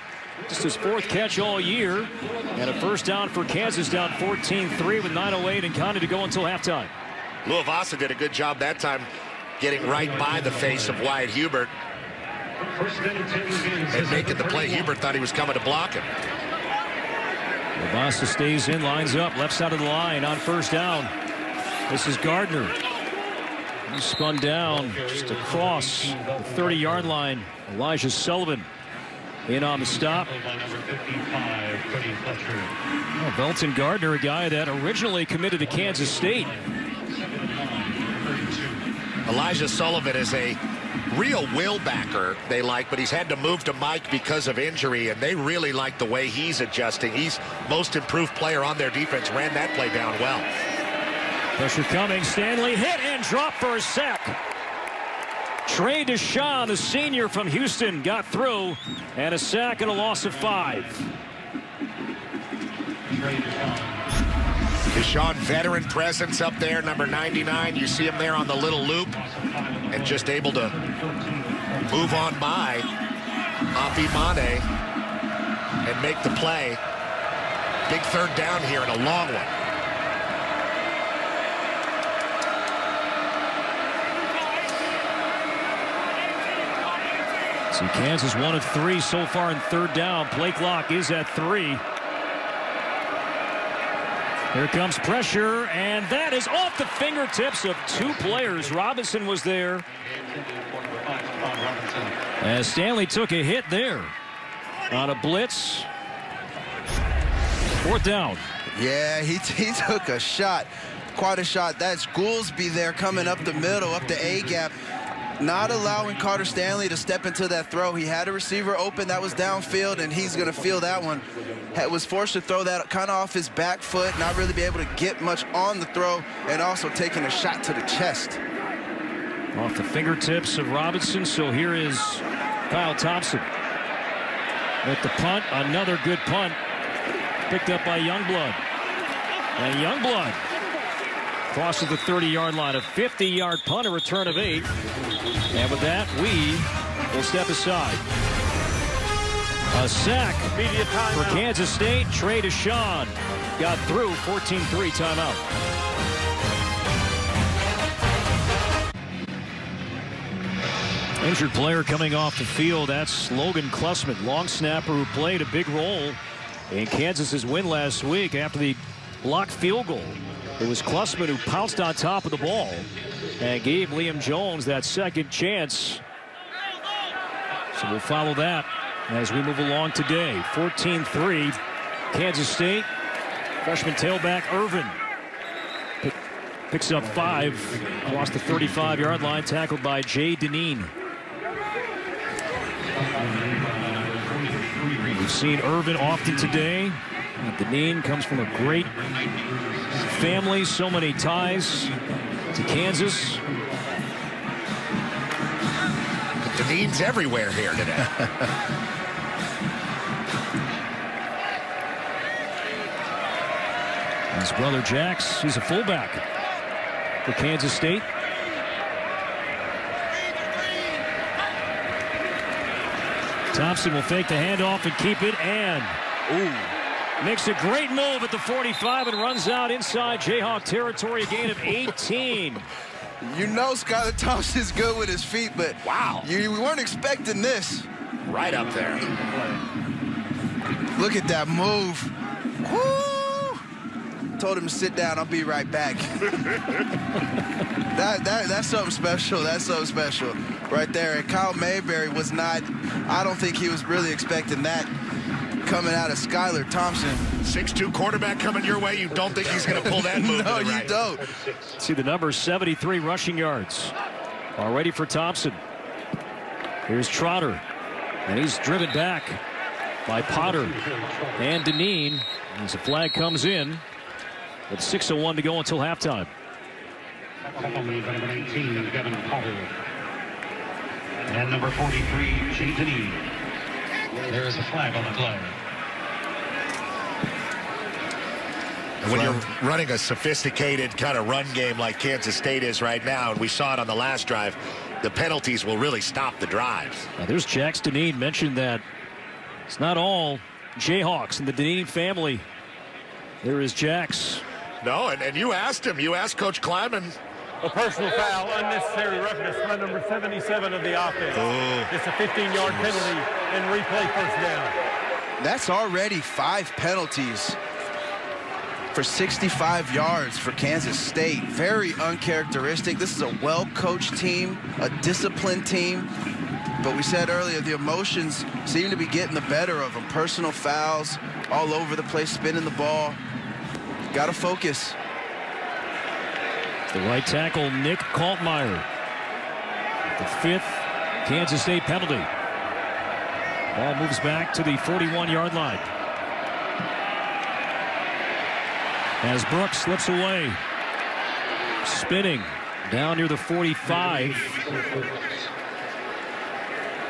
Just his 4th catch all year, and a first down for Kansas, down 14-3 with 9:08 and counting to go until halftime. Luavasa did a good job that time getting right by the face of Wyatt Hubert and making the play. Hubert thought he was coming to block him. Luavasa stays in, lines up, left side of the line on first down. This is Gardner. He spun down just across the 30-yard line. Elijah Sullivan in on the stop. Well, Belton Gardner, a guy that originally committed to Kansas State. Elijah Sullivan is a real will backer they like, but he's had to move to Mike because of injury, and they really like the way he's adjusting. He's most improved player on their defense. Ran that play down well. Pressure coming. Stanley hit and dropped for a sack. Trey Deshawn, the senior from Houston, got through, and a sack and a loss of 5. Deshawn, veteran presence up there, number 99. You see him there on the little loop, and just able to move on by Api Mane and make the play. Big third down here and a long one. See, Kansas 1 of 3 so far in third down. Play clock is at 3. Here comes pressure, and that is off the fingertips of 2 players. Robinson was there, as Stanley took a hit there on a blitz. 4th down. Yeah, he took a shot, quite a shot. That's Goolsby there coming up the middle, up the A-gap, not allowing Carter Stanley to step into that throw. He had a receiver open that was downfield, and he's going to feel that one. Was forced to throw that kind of off his back foot, not really be able to get much on the throw, and also taking a shot to the chest. Off the fingertips of Robinson, so here is Kyle Thompson. With the punt, another good punt, picked up by Youngblood. And Youngblood crosses the 30-yard line, a 50-yard punt, a return of 8. And with that, we will step aside. A sack for Kansas State. Trey Deshawn got through. 14-3 timeout. Injured player coming off the field. That's Logan Klussman, long snapper who played a big role in Kansas's win last week after the blocked field goal. It was Klussman who pounced on top of the ball and gave Liam Jones that second chance. So we'll follow that as we move along today. 14-3, Kansas State. Freshman tailback Irvin picks up 5 across the 35-yard line, tackled by Jay Deneen. We've seen Irvin often today. Deneen comes from a great family, so many ties to Kansas. Deneen's everywhere here today. His brother Jax, he's a fullback for Kansas State. Thompson will fake the handoff and keep it, and makes a great move at the 45 and runs out inside Jayhawk territory, a gain of 18. You know Skylar Thompson's good with his feet, but wow, we weren't expecting this. Right up there. Look at that move. Woo! Told him to sit down. I'll be right back. That's something special. That's something special right there. And Kyle Mayberry was not, I don't think he was really expecting that coming out of Skylar Thompson. 6'2" quarterback coming your way. You don't think he's going to pull that move? No, you don't. See the number, 73 rushing yards. All ready for Thompson. Here's Trotter. And he's driven back by Potter and Deneen. As the flag comes in with 6:01 to go until halftime. Number 19, Devin Potter. And number 43, Jay Deneen. There is a flag on the play. And when you're running a sophisticated kind of run game like Kansas State is right now, and we saw it on the last drive, the penalties will really stop the drives. Now there's Jax Deneen. Mentioned that it's not all Jayhawks in the Deneen family. There is Jax. No, and you asked him. You asked Coach Kleiman. A personal foul, unnecessary roughness by number 77 of the offense. It's a 15-yard penalty and replay first down. That's already 5 penalties for 65 yards for Kansas State. Very uncharacteristic. This is a well-coached team, a disciplined team. But we said earlier, the emotions seem to be getting the better of them. Personal fouls all over the place, spinning the ball. Got to focus. The right tackle, Nick Kaltmeyer. The 5th Kansas State penalty. Ball moves back to the 41-yard line. As Brooks slips away. Spinning down near the 45.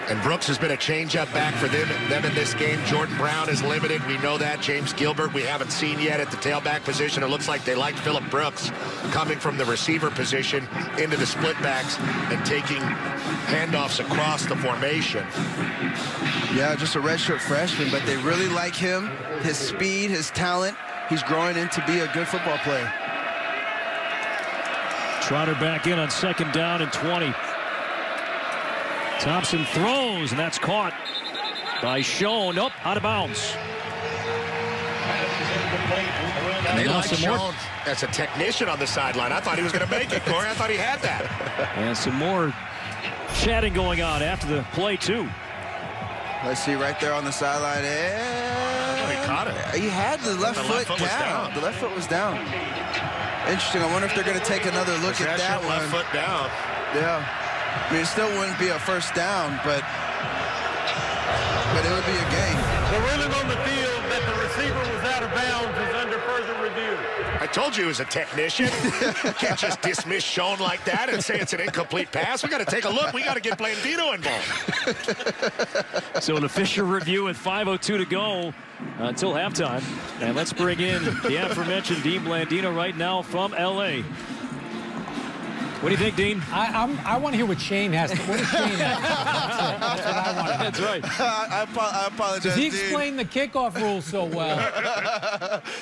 And Brooks has been a change-up back for them in this game. Jordan Brown is limited. We know that. James Gilbert we haven't seen yet at the tailback position. It looks like they liked Phillip Brooks coming from the receiver position into the split backs and taking handoffs across the formation. Yeah, just a redshirt freshman, but they really like him, his speed, his talent. He's growing into be a good football player. Trotter back in on 2nd down and 20. Thompson throws, and that's caught by Schoen. Nope, out of bounds. And they like Schoen as a technician on the sideline. I thought he was going to make it, Corey. I thought he had that. And some more chatting going on after the play, too. Let's see right there on the sideline. He caught it. He had the left foot down. The left foot was down. Interesting. I wonder if they're going to take another look at that one. Left foot down. Yeah. I mean, it still wouldn't be a first down, but it would be a gain. The ruling on the field that the receiver was out of bounds is under further review. I told you he was a technician. You can't just dismiss Schoen like that and say it's an incomplete pass. We got to take a look. We got to get Blandino involved. So an official review with 5:02 to go until halftime. And let's bring in the aforementioned Dean Blandino right now from L.A. What do you think, Dean? I want to hear what Shane has to. What does Shane have? That's what I want to That's right. I apologize, He Dean. explained the kickoff rules so well.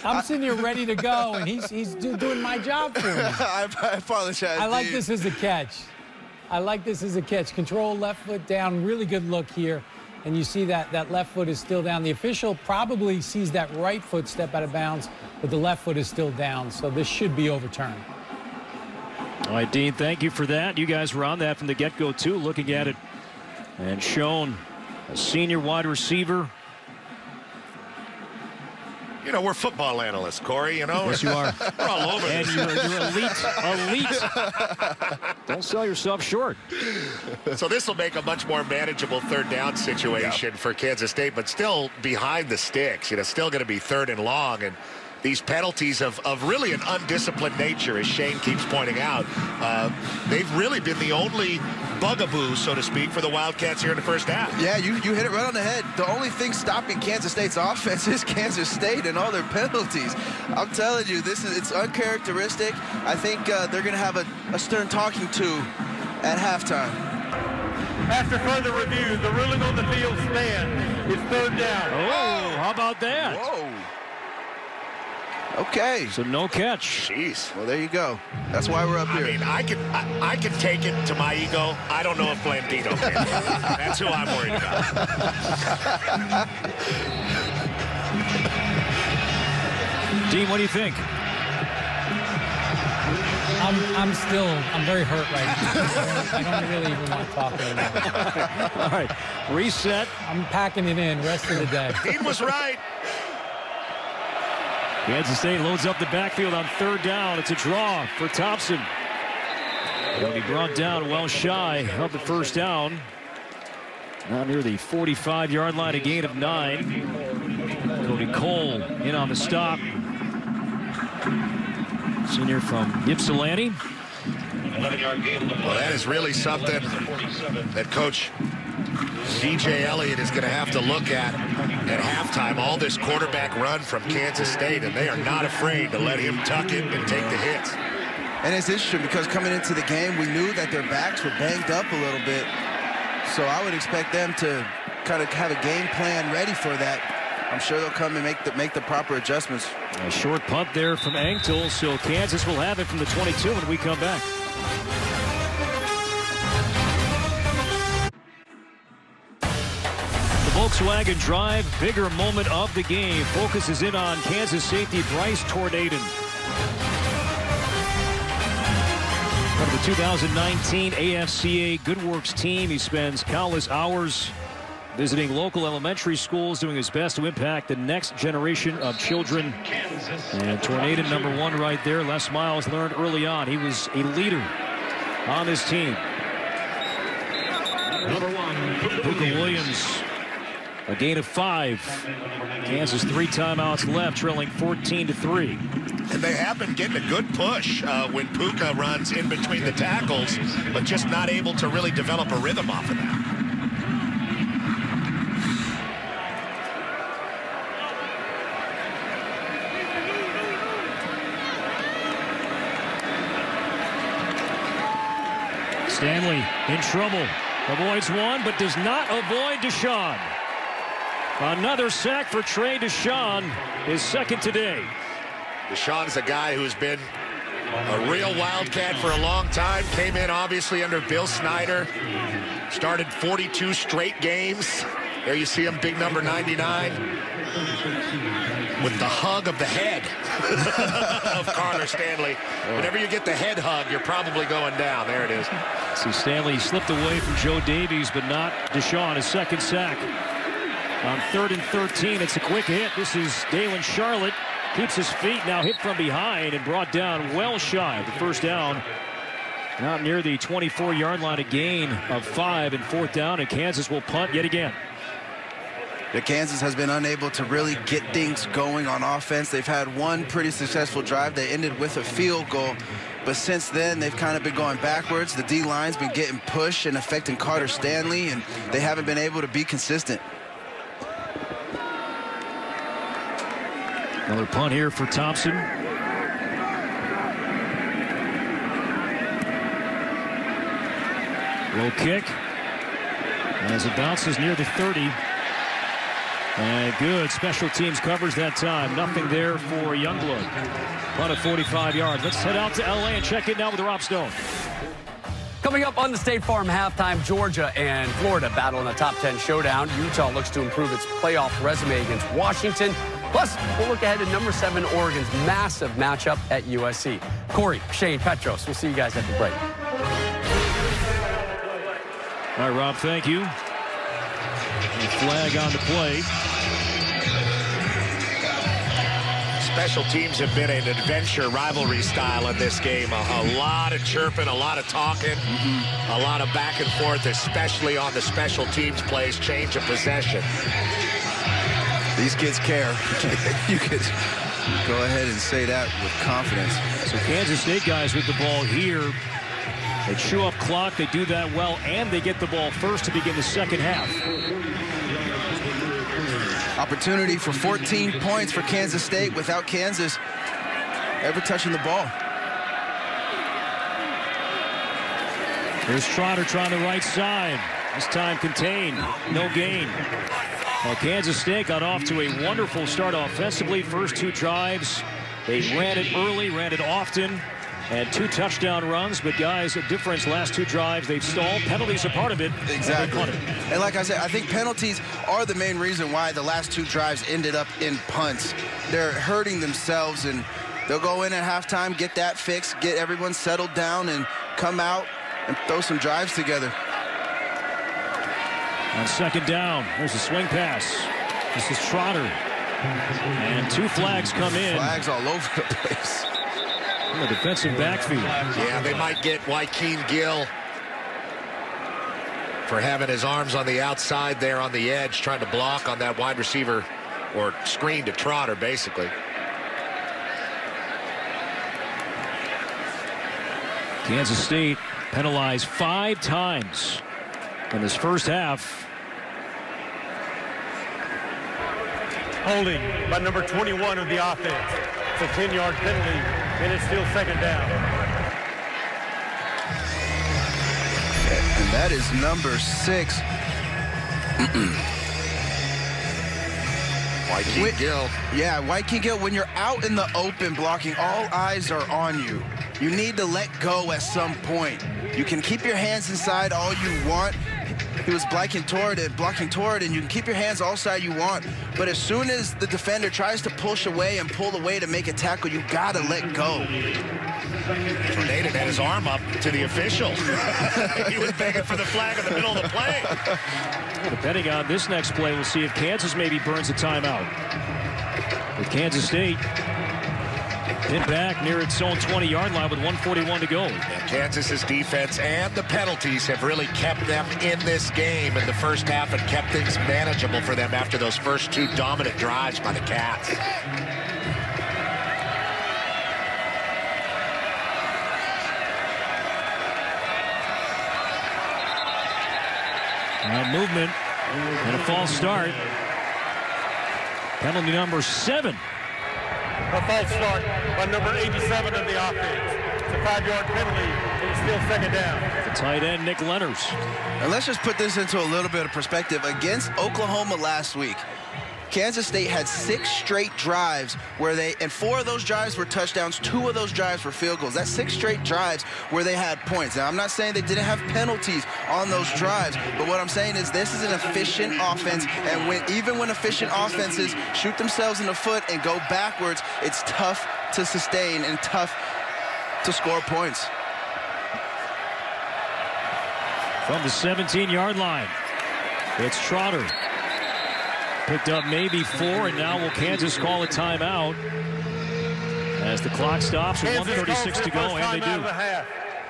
I'm sitting here ready to go, and he's doing my job for me. I apologize, I like Dean. this as a catch. I like this as a catch. Control, left foot down, really good look here. And you see that left foot is still down. The official probably sees that right foot step out of bounds, but the left foot is still down, so this should be overturned. All right, Dean, thank you for that. You guys were on that from the get-go, too, looking at it and shown a senior wide receiver. You know, we're football analysts, Corey, you know. Yes, you are. We're all over and this. you're elite. Don't sell yourself short. So this will make a much more manageable third down situation for Kansas State, but still behind the sticks. You know, still going to be 3rd and long. And these penalties of really an undisciplined nature, as Shane keeps pointing out, they've really been the only bugaboo, so to speak, for the Wildcats here in the first half. Yeah, you hit it right on the head. The only thing stopping Kansas State's offense is Kansas State and all their penalties. I'm telling you, it's uncharacteristic. I think they're going to have a stern talking to at halftime. After further review, the ruling on the field stand. It's 3rd down. Oh, how about that? Whoa. Okay. So no catch. Jeez. Well, there you go. That's why we're up here. I mean, I can take it to my ego. I don't know if Blandino can. That's who I'm worried about. Dean, what do you think? I'm very hurt right now. I don't really even want to talk anymore. All right, reset. I'm packing it in rest of the day. Dean was right. Kansas State loads up the backfield on 3rd down. It's a draw for Thompson. He'll be brought down well shy of the 1st down. Now near the 45-yard line, a gain of 9. Cody Cole in on the stop. Senior from Ypsilanti. Well, that is really something that Coach DJ Elliott is going to have to look at halftime. All this quarterback run from Kansas State, and they are not afraid to let him tuck it and take the hits. And it's interesting because coming into the game, we knew that their backs were banged up a little bit. So I would expect them to kind of have a game plan ready for that. I'm sure they'll come and make the proper adjustments. A short punt there from Anktel, so Kansas will have it from the 22 when we come back. Volkswagen Drive, bigger moment of the game, focuses in on Kansas safety Bryce Tornaden. Part of the 2019 AFCA Good Works team, he spends countless hours visiting local elementary schools, doing his best to impact the next generation of children. And Tornaden, number 1 right there. Les Miles learned early on he was a leader on this team. Number 1, Puka Williams. A gain of 5. Kansas 3 timeouts left, trailing 14-3. And they have been getting a good push when Puka runs in between the tackles, but just not able to really develop a rhythm off of that. Stanley in trouble. Avoids one, but does not avoid Deshaun. Another sack for Trey Deshaun, his 2nd today. Deshaun's a guy who's been a real Wildcat for a long time. Came in, obviously, under Bill Snyder. Started 42 straight games. There you see him, big number 99. With the hug of the head of Carter Stanley. Whenever you get the head hug, you're probably going down. There it is. See, Stanley slipped away from Joe Davies, but not Deshaun, his 2nd sack. On 3rd and 13, it's a quick hit. This is Dalen Charlotte. Keeps his feet, now hit from behind and brought down well shy of the 1st down. Out near the 24-yard line, a gain of 5 and 4th down, and Kansas will punt yet again. The Kansas has been unable to really get things going on offense. They've had one pretty successful drive that ended with a field goal. But since then, they've kind of been going backwards. The D-line's been getting pushed and affecting Carter Stanley, and they haven't been able to be consistent. Another punt here for Thompson. Low kick. As it bounces near the 30. And good special teams coverage that time. Nothing there for Youngblood. Punt of 45 yards. Let's head out to LA and check in now with Rob Stone. Coming up on the State Farm halftime, Georgia and Florida battle in the top 10 showdown. Utah looks to improve its playoff resume against Washington. Plus, we'll look ahead to number 7 Oregon's massive matchup at USC. Corey, Shane, Petros, we'll see you guys at the break. All right, Rob, thank you. The flag on the play. Special teams have been an adventure rivalry style in this game. A lot of chirping, a lot of talking, a lot of back and forth, especially on the special teams plays, change of possession. These kids care. You could go ahead and say that with confidence. So Kansas State guys with the ball here. They chew up clock. They do that well, and they get the ball first to begin the second half. Opportunity for 14 points for Kansas State without Kansas ever touching the ball. Here's Trotter trying the right side. This time contained. No gain. Well, Kansas State got off to a wonderful start offensively. First 2 drives, they ran it early, ran it often, and 2 touchdown runs. But, guys, a difference last 2 drives. They've stalled. Penalties are part of it. Exactly. And like I said, I think penalties are the main reason why the last 2 drives ended up in punts. They're hurting themselves, and they'll go in at halftime, get that fixed, get everyone settled down, and come out and throw some drives together. On second down, there's a swing pass. This is Trotter. And 2 flags come in. Flags all over the place. In the defensive backfield. Yeah, they might get Joaquin Gill for having his arms on the outside there on the edge, trying to block on that wide receiver or screen to Trotter, basically. Kansas State penalized 5 times in this first half. Holding by number 21 of the offense. It's a 10-yard penalty, and it's still second down. And that is number 6. Joaquin Gill. Yeah, Joaquin Gill, when you're out in the open blocking, all eyes are on you. You need to let go at some point. You can keep your hands inside all you want. He was blocking toward it, and you can keep your hands all side you want. But as soon as the defender tries to push away and pull away to make a tackle, you gotta let go. Tornado had his arm up to the official. He was begging for the flag in the middle of the play. Well, depending on this next play, we'll see if Kansas maybe burns a timeout. With Kansas State hit back near its own 20-yard line with 1:41 to go. And Kansas's defense and the penalties have really kept them in this game in the first half and kept things manageable for them after those first 2 dominant drives by the Cats. Now movement and a false start. Penalty number 7. A false start by number 87 of the offense. It's a 5-yard penalty, and it's still second down. The tight end, Nick Lenners. And let's just put this into a little bit of perspective. Against Oklahoma last week, Kansas State had 6 straight drives where and 4 of those drives were touchdowns, 2 of those drives were field goals. That's 6 straight drives where they had points. Now, I'm not saying they didn't have penalties on those drives, but what I'm saying is this is an efficient offense, and even when efficient offenses shoot themselves in the foot and go backwards, it's tough to sustain and tough to score points. From the 17-yard line, it's Trotter. Picked up maybe 4, and now will Kansas call a timeout as the clock stops with 1:36 to go, and they do.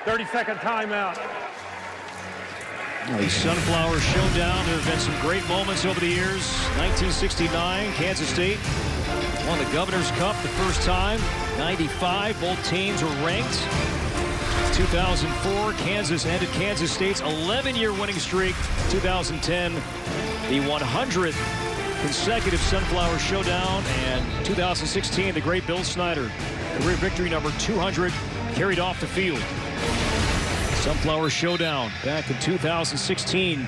30-second timeout. The Sunflower Showdown. There have been some great moments over the years. 1969, Kansas State won the Governor's Cup the first time. 95, both teams were ranked. 2004, Kansas ended Kansas State's 11-year winning streak. 2010, the 100th consecutive Sunflower Showdown, and 2016, the great Bill Snyder, career victory number 200, carried off the field. Sunflower Showdown back in 2016.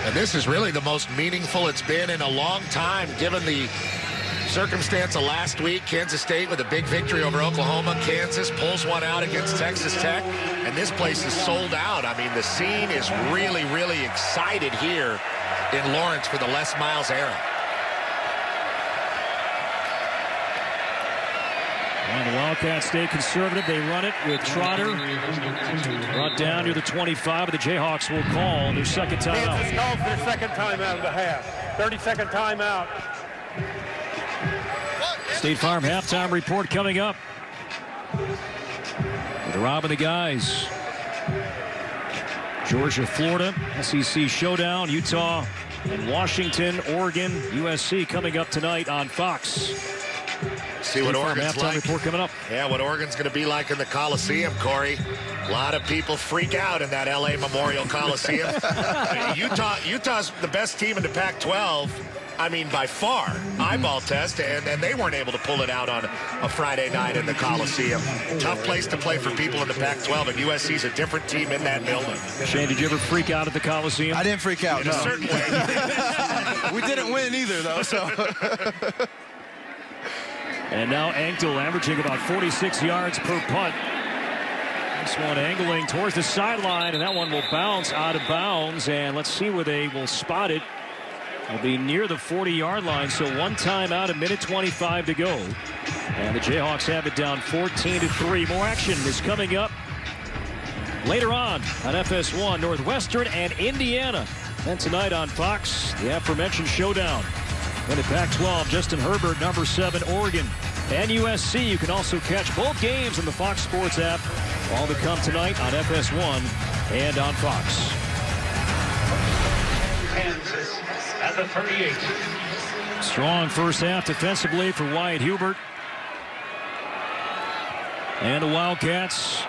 And this is really the most meaningful it's been in a long time, given the circumstance of last week, Kansas State with a big victory over Oklahoma. Kansas pulls one out against Texas Tech, and this place is sold out. I mean, the scene is really, really excited here in Lawrence for the Les Miles era. And the Wildcats stay conservative. They run it with Trotter. Brought down near the 25, but the Jayhawks will call their second timeout. Kansas calls their second timeout of the half. 30-second timeout. State Farm halftime report coming up. With Rob and the guys. Georgia, Florida, SEC Showdown, Utah and Washington, Oregon, USC coming up tonight on Fox. See what Oregon's like. Report coming up. Yeah, what Oregon's going to be like in the Coliseum, Corey. A lot of people freak out in that L.A. Memorial Coliseum. Utah's the best team in the Pac-12. I mean, by far, eyeball test, and they weren't able to pull it out on a Friday night in the Coliseum. Tough place to play for people in the Pac-12, and USC's a different team in that building. Shane, did you ever freak out at the Coliseum? I didn't freak out, in a certain way. We didn't win either, though, so... And now Anktel averaging about 46 yards per punt. This one angling towards the sideline, and that one will bounce out of bounds. And let's see where they will spot it. It'll be near the 40-yard line, so one timeout, a minute 25 to go. And the Jayhawks have it down 14-3. More action is coming up later on FS1, Northwestern and Indiana. And tonight on Fox, the aforementioned Showdown. In the Pac-12, Justin Herbert, number 7, Oregon. And USC, you can also catch both games on the Fox Sports app. All to come tonight on FS1 and on Fox. Kansas at the 38. Strong first half defensively for Wyatt Hubert. And the Wildcats.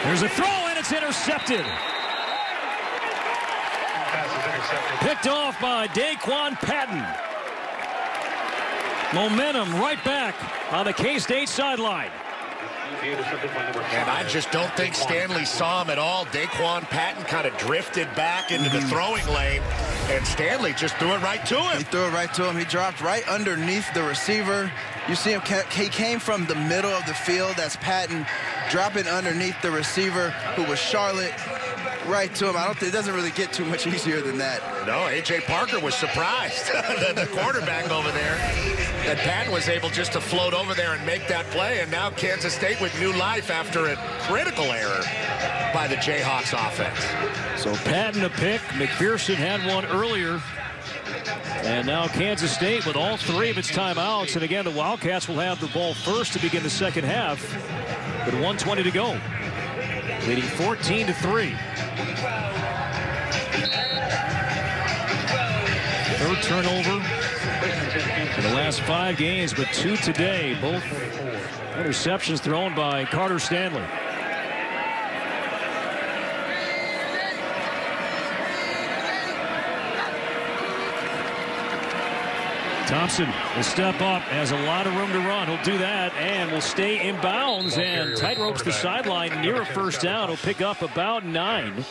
There's a throw, and it's intercepted. Picked off by Daquan Patton. Momentum right back on the K-State sideline. And I just don't think Stanley saw him at all. Daquan Patton kind of drifted back into the throwing lane, and Stanley just threw it right to him. He threw it right to him. He dropped right underneath the receiver. You see him, he came from the middle of the field. That's Patton dropping underneath the receiver, who was Charlotte, right to him. I don't think it doesn't really get too much easier than that. No, A.J. Parker was surprised, the quarterback over there, that Patton was able just to float over there and make that play. And now Kansas State with new life after a critical error by the Jayhawks offense. So Patton a pick. McPherson had one earlier. And now Kansas State with all 3 of its timeouts. And again, the Wildcats will have the ball first to begin the second half. With 1:20 to go. Leading 14-3. Third turnover in the last 5 games, but 2 today. Both interceptions thrown by Carter Stanley. Thompson will step up, has a lot of room to run. He'll do that and will stay in bounds and tightropes the sideline near a first down. He'll pick up about 9.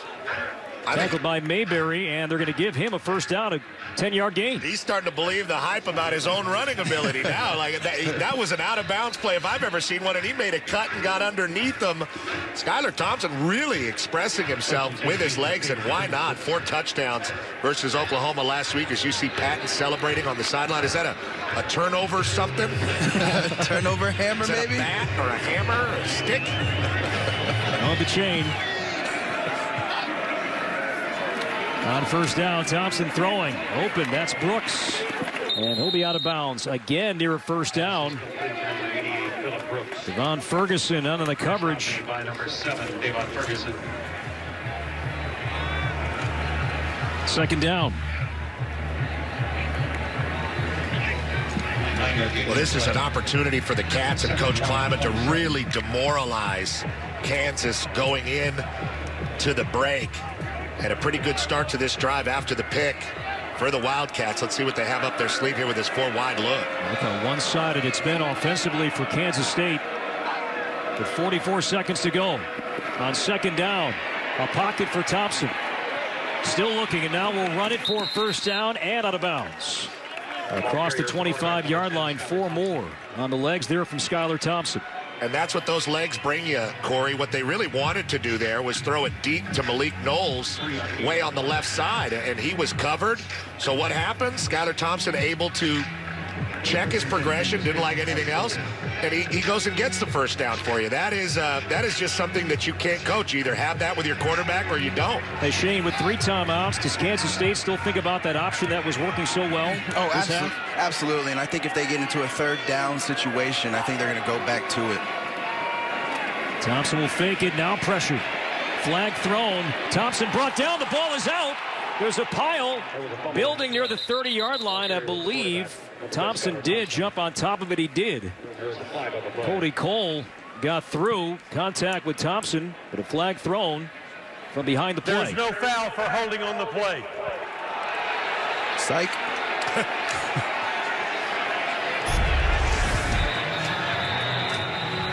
Tackled by Mayberry, and they're going to give him a first down, a 10-yard gain. He's starting to believe the hype about his own running ability now. Like that was an out-of-bounds play if I've ever seen one, and he made a cut and got underneath them. Skylar Thompson really expressing himself with his legs, and why not? 4 touchdowns versus Oklahoma last week, as you see Patton celebrating on the sideline. Is that a turnover something? Turnover hammer, maybe? A bat or a hammer or a stick? On the chain. On first down, Thompson throwing. Open, that's Brooks. And he'll be out of bounds again near a first down. Devon Ferguson under the coverage. By number 7, Devon Ferguson. Second down. Well, this is an opportunity for the Cats and Coach Kleiman to really demoralize Kansas going in to the break. And a pretty good start to this drive after the pick for the Wildcats. Let's see what they have up their sleeve here with this 4-wide look. Look how one-sided it's been offensively for Kansas State. With 44 seconds to go. On second down, a pocket for Thompson. Still looking, and now we'll run it for a first down and out of bounds. Across the 25-yard line, 4 more on the legs there from Skylar Thompson. And that's what those legs bring you, Corey. What they really wanted to do there was throw it deep to Malik Knowles way on the left side, and he was covered. So what happens? Skylar Thompson able to check his progression, didn't like anything else, and he goes and gets the first down for you. That is just something that you can't coach. You either have that with your quarterback or you don't. Hey, Shane, with 3 timeouts, does Kansas State still think about that option that was working so well? Oh, absolutely. And I think if they get into a third down situation, I think they're going to go back to it. Thompson will fake it, now pressured. Flag thrown. Thompson brought down. The ball is out. There's a pile building near the 30-yard line, I believe. Thompson did jump on top of it. He did. Cody Cole got through. Contact with Thompson, but a flag thrown from behind the play. There's no foul for holding on the play. Psych.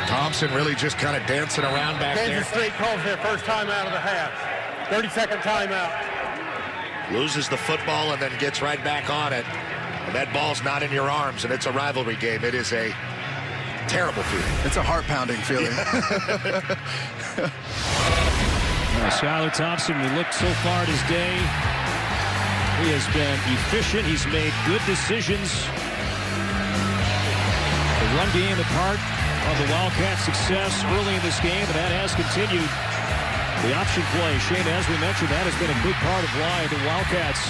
Thompson really just kind of dancing around back there. Kansas State calls their first timeout of the half. 30-second timeout. Loses the football and then gets right back on it. And that ball's not in your arms, and it's a rivalry game. It is a terrible feeling. It's a heart-pounding feeling. Skylar Thompson, we looked so far at his day. He has been efficient. He's made good decisions. The run game a part of the Wildcats' success early in this game, and that has continued. The option play, Shane, as we mentioned, that has been a big part of why the Wildcats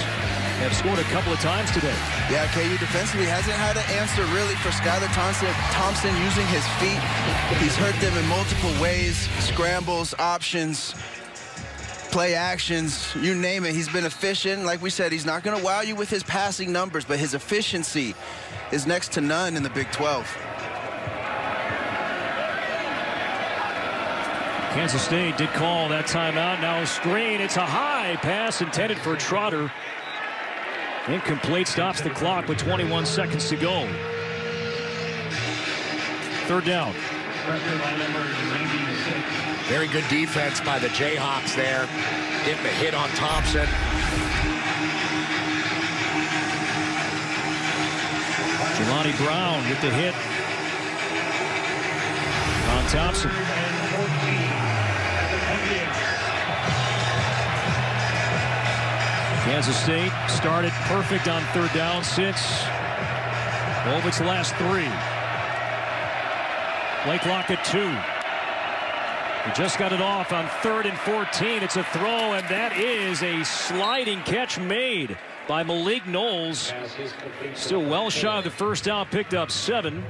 have scored a couple of times today. Yeah, KU defensively hasn't had an answer really for Skylar Thompson using his feet. He's hurt them in multiple ways, scrambles, options, play actions, you name it. He's been efficient. Like we said, he's not going to wow you with his passing numbers, but his efficiency is next to none in the Big 12. Kansas State did call that timeout. Now a screen. It's a high pass intended for Trotter. Incomplete, stops the clock with 21 seconds to go. Third down. Very good defense by the Jayhawks there. Getting the hit on Thompson. Jelani Brown with the hit on Thompson. Kansas State started perfect on third down since over its last 3. Play clock at 2. He just got it off on 3rd and 14. It's a throw, and that is a sliding catch made by Malik Knowles. Still well shy of the first down, picked up 7.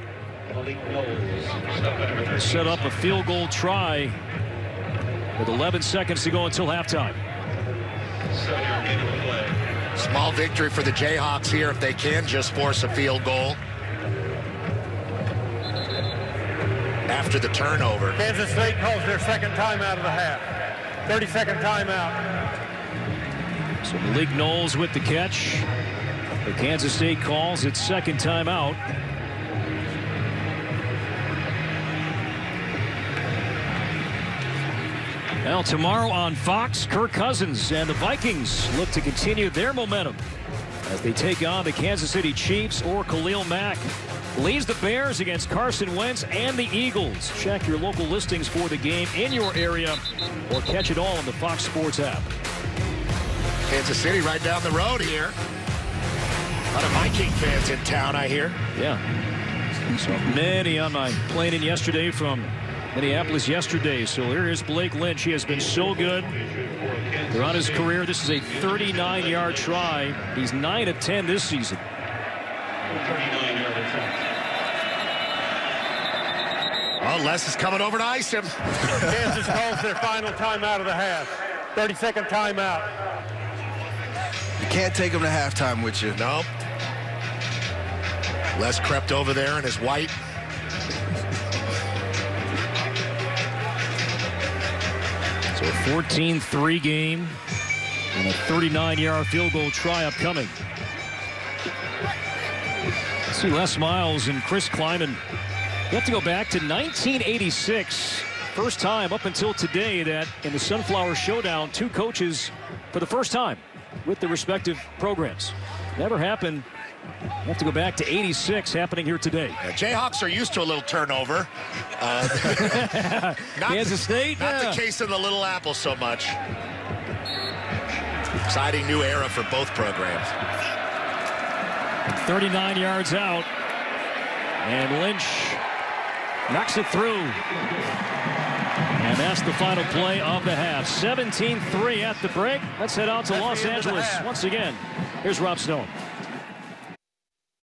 Set up a field goal try with 11 seconds to go until halftime. Small victory for the Jayhawks here if they can just force a field goal after the turnover. Kansas State calls their second timeout of the half. 30-second timeout. So Malik Knowles with the catch. The Kansas State calls its second timeout. Well, tomorrow on Fox, Kirk Cousins and the Vikings look to continue their momentum as they take on the Kansas City Chiefs, or Khalil Mack leads the Bears against Carson Wentz and the Eagles. Check your local listings for the game in your area or catch it all on the Fox Sports app. Kansas City right down the road here. A lot of Viking fans in town, I hear. Yeah. So many on my plane in yesterday from Minneapolis yesterday. So here is Blake Lynch. He has been so good throughout his career. This is a 39-yard try. He's 9 of 10 this season. Oh, Les is coming over to ice him. Kansas calls their final timeout of the half. 30-second timeout. You can't take him to halftime with you. Nope. Les crept over there in his white. So a 14-3 game and a 39-yard field goal try upcoming. Let's see Les Miles and Chris Kleiman. You have to go back to 1986 First time up until today that in the Sunflower Showdown, 2 coaches for the first time with the respective programs. Never happened. You have to go back to 86 happening here today. Jayhawks are used to a little turnover. Kansas State? Not the case in the Little Apple so much. Exciting new era for both programs. 39 yards out. And Lynch knocks it through. And that's the final play of the half. 17-3 at the break. Let's head out to Los Angeles once again. Here's Rob Stone.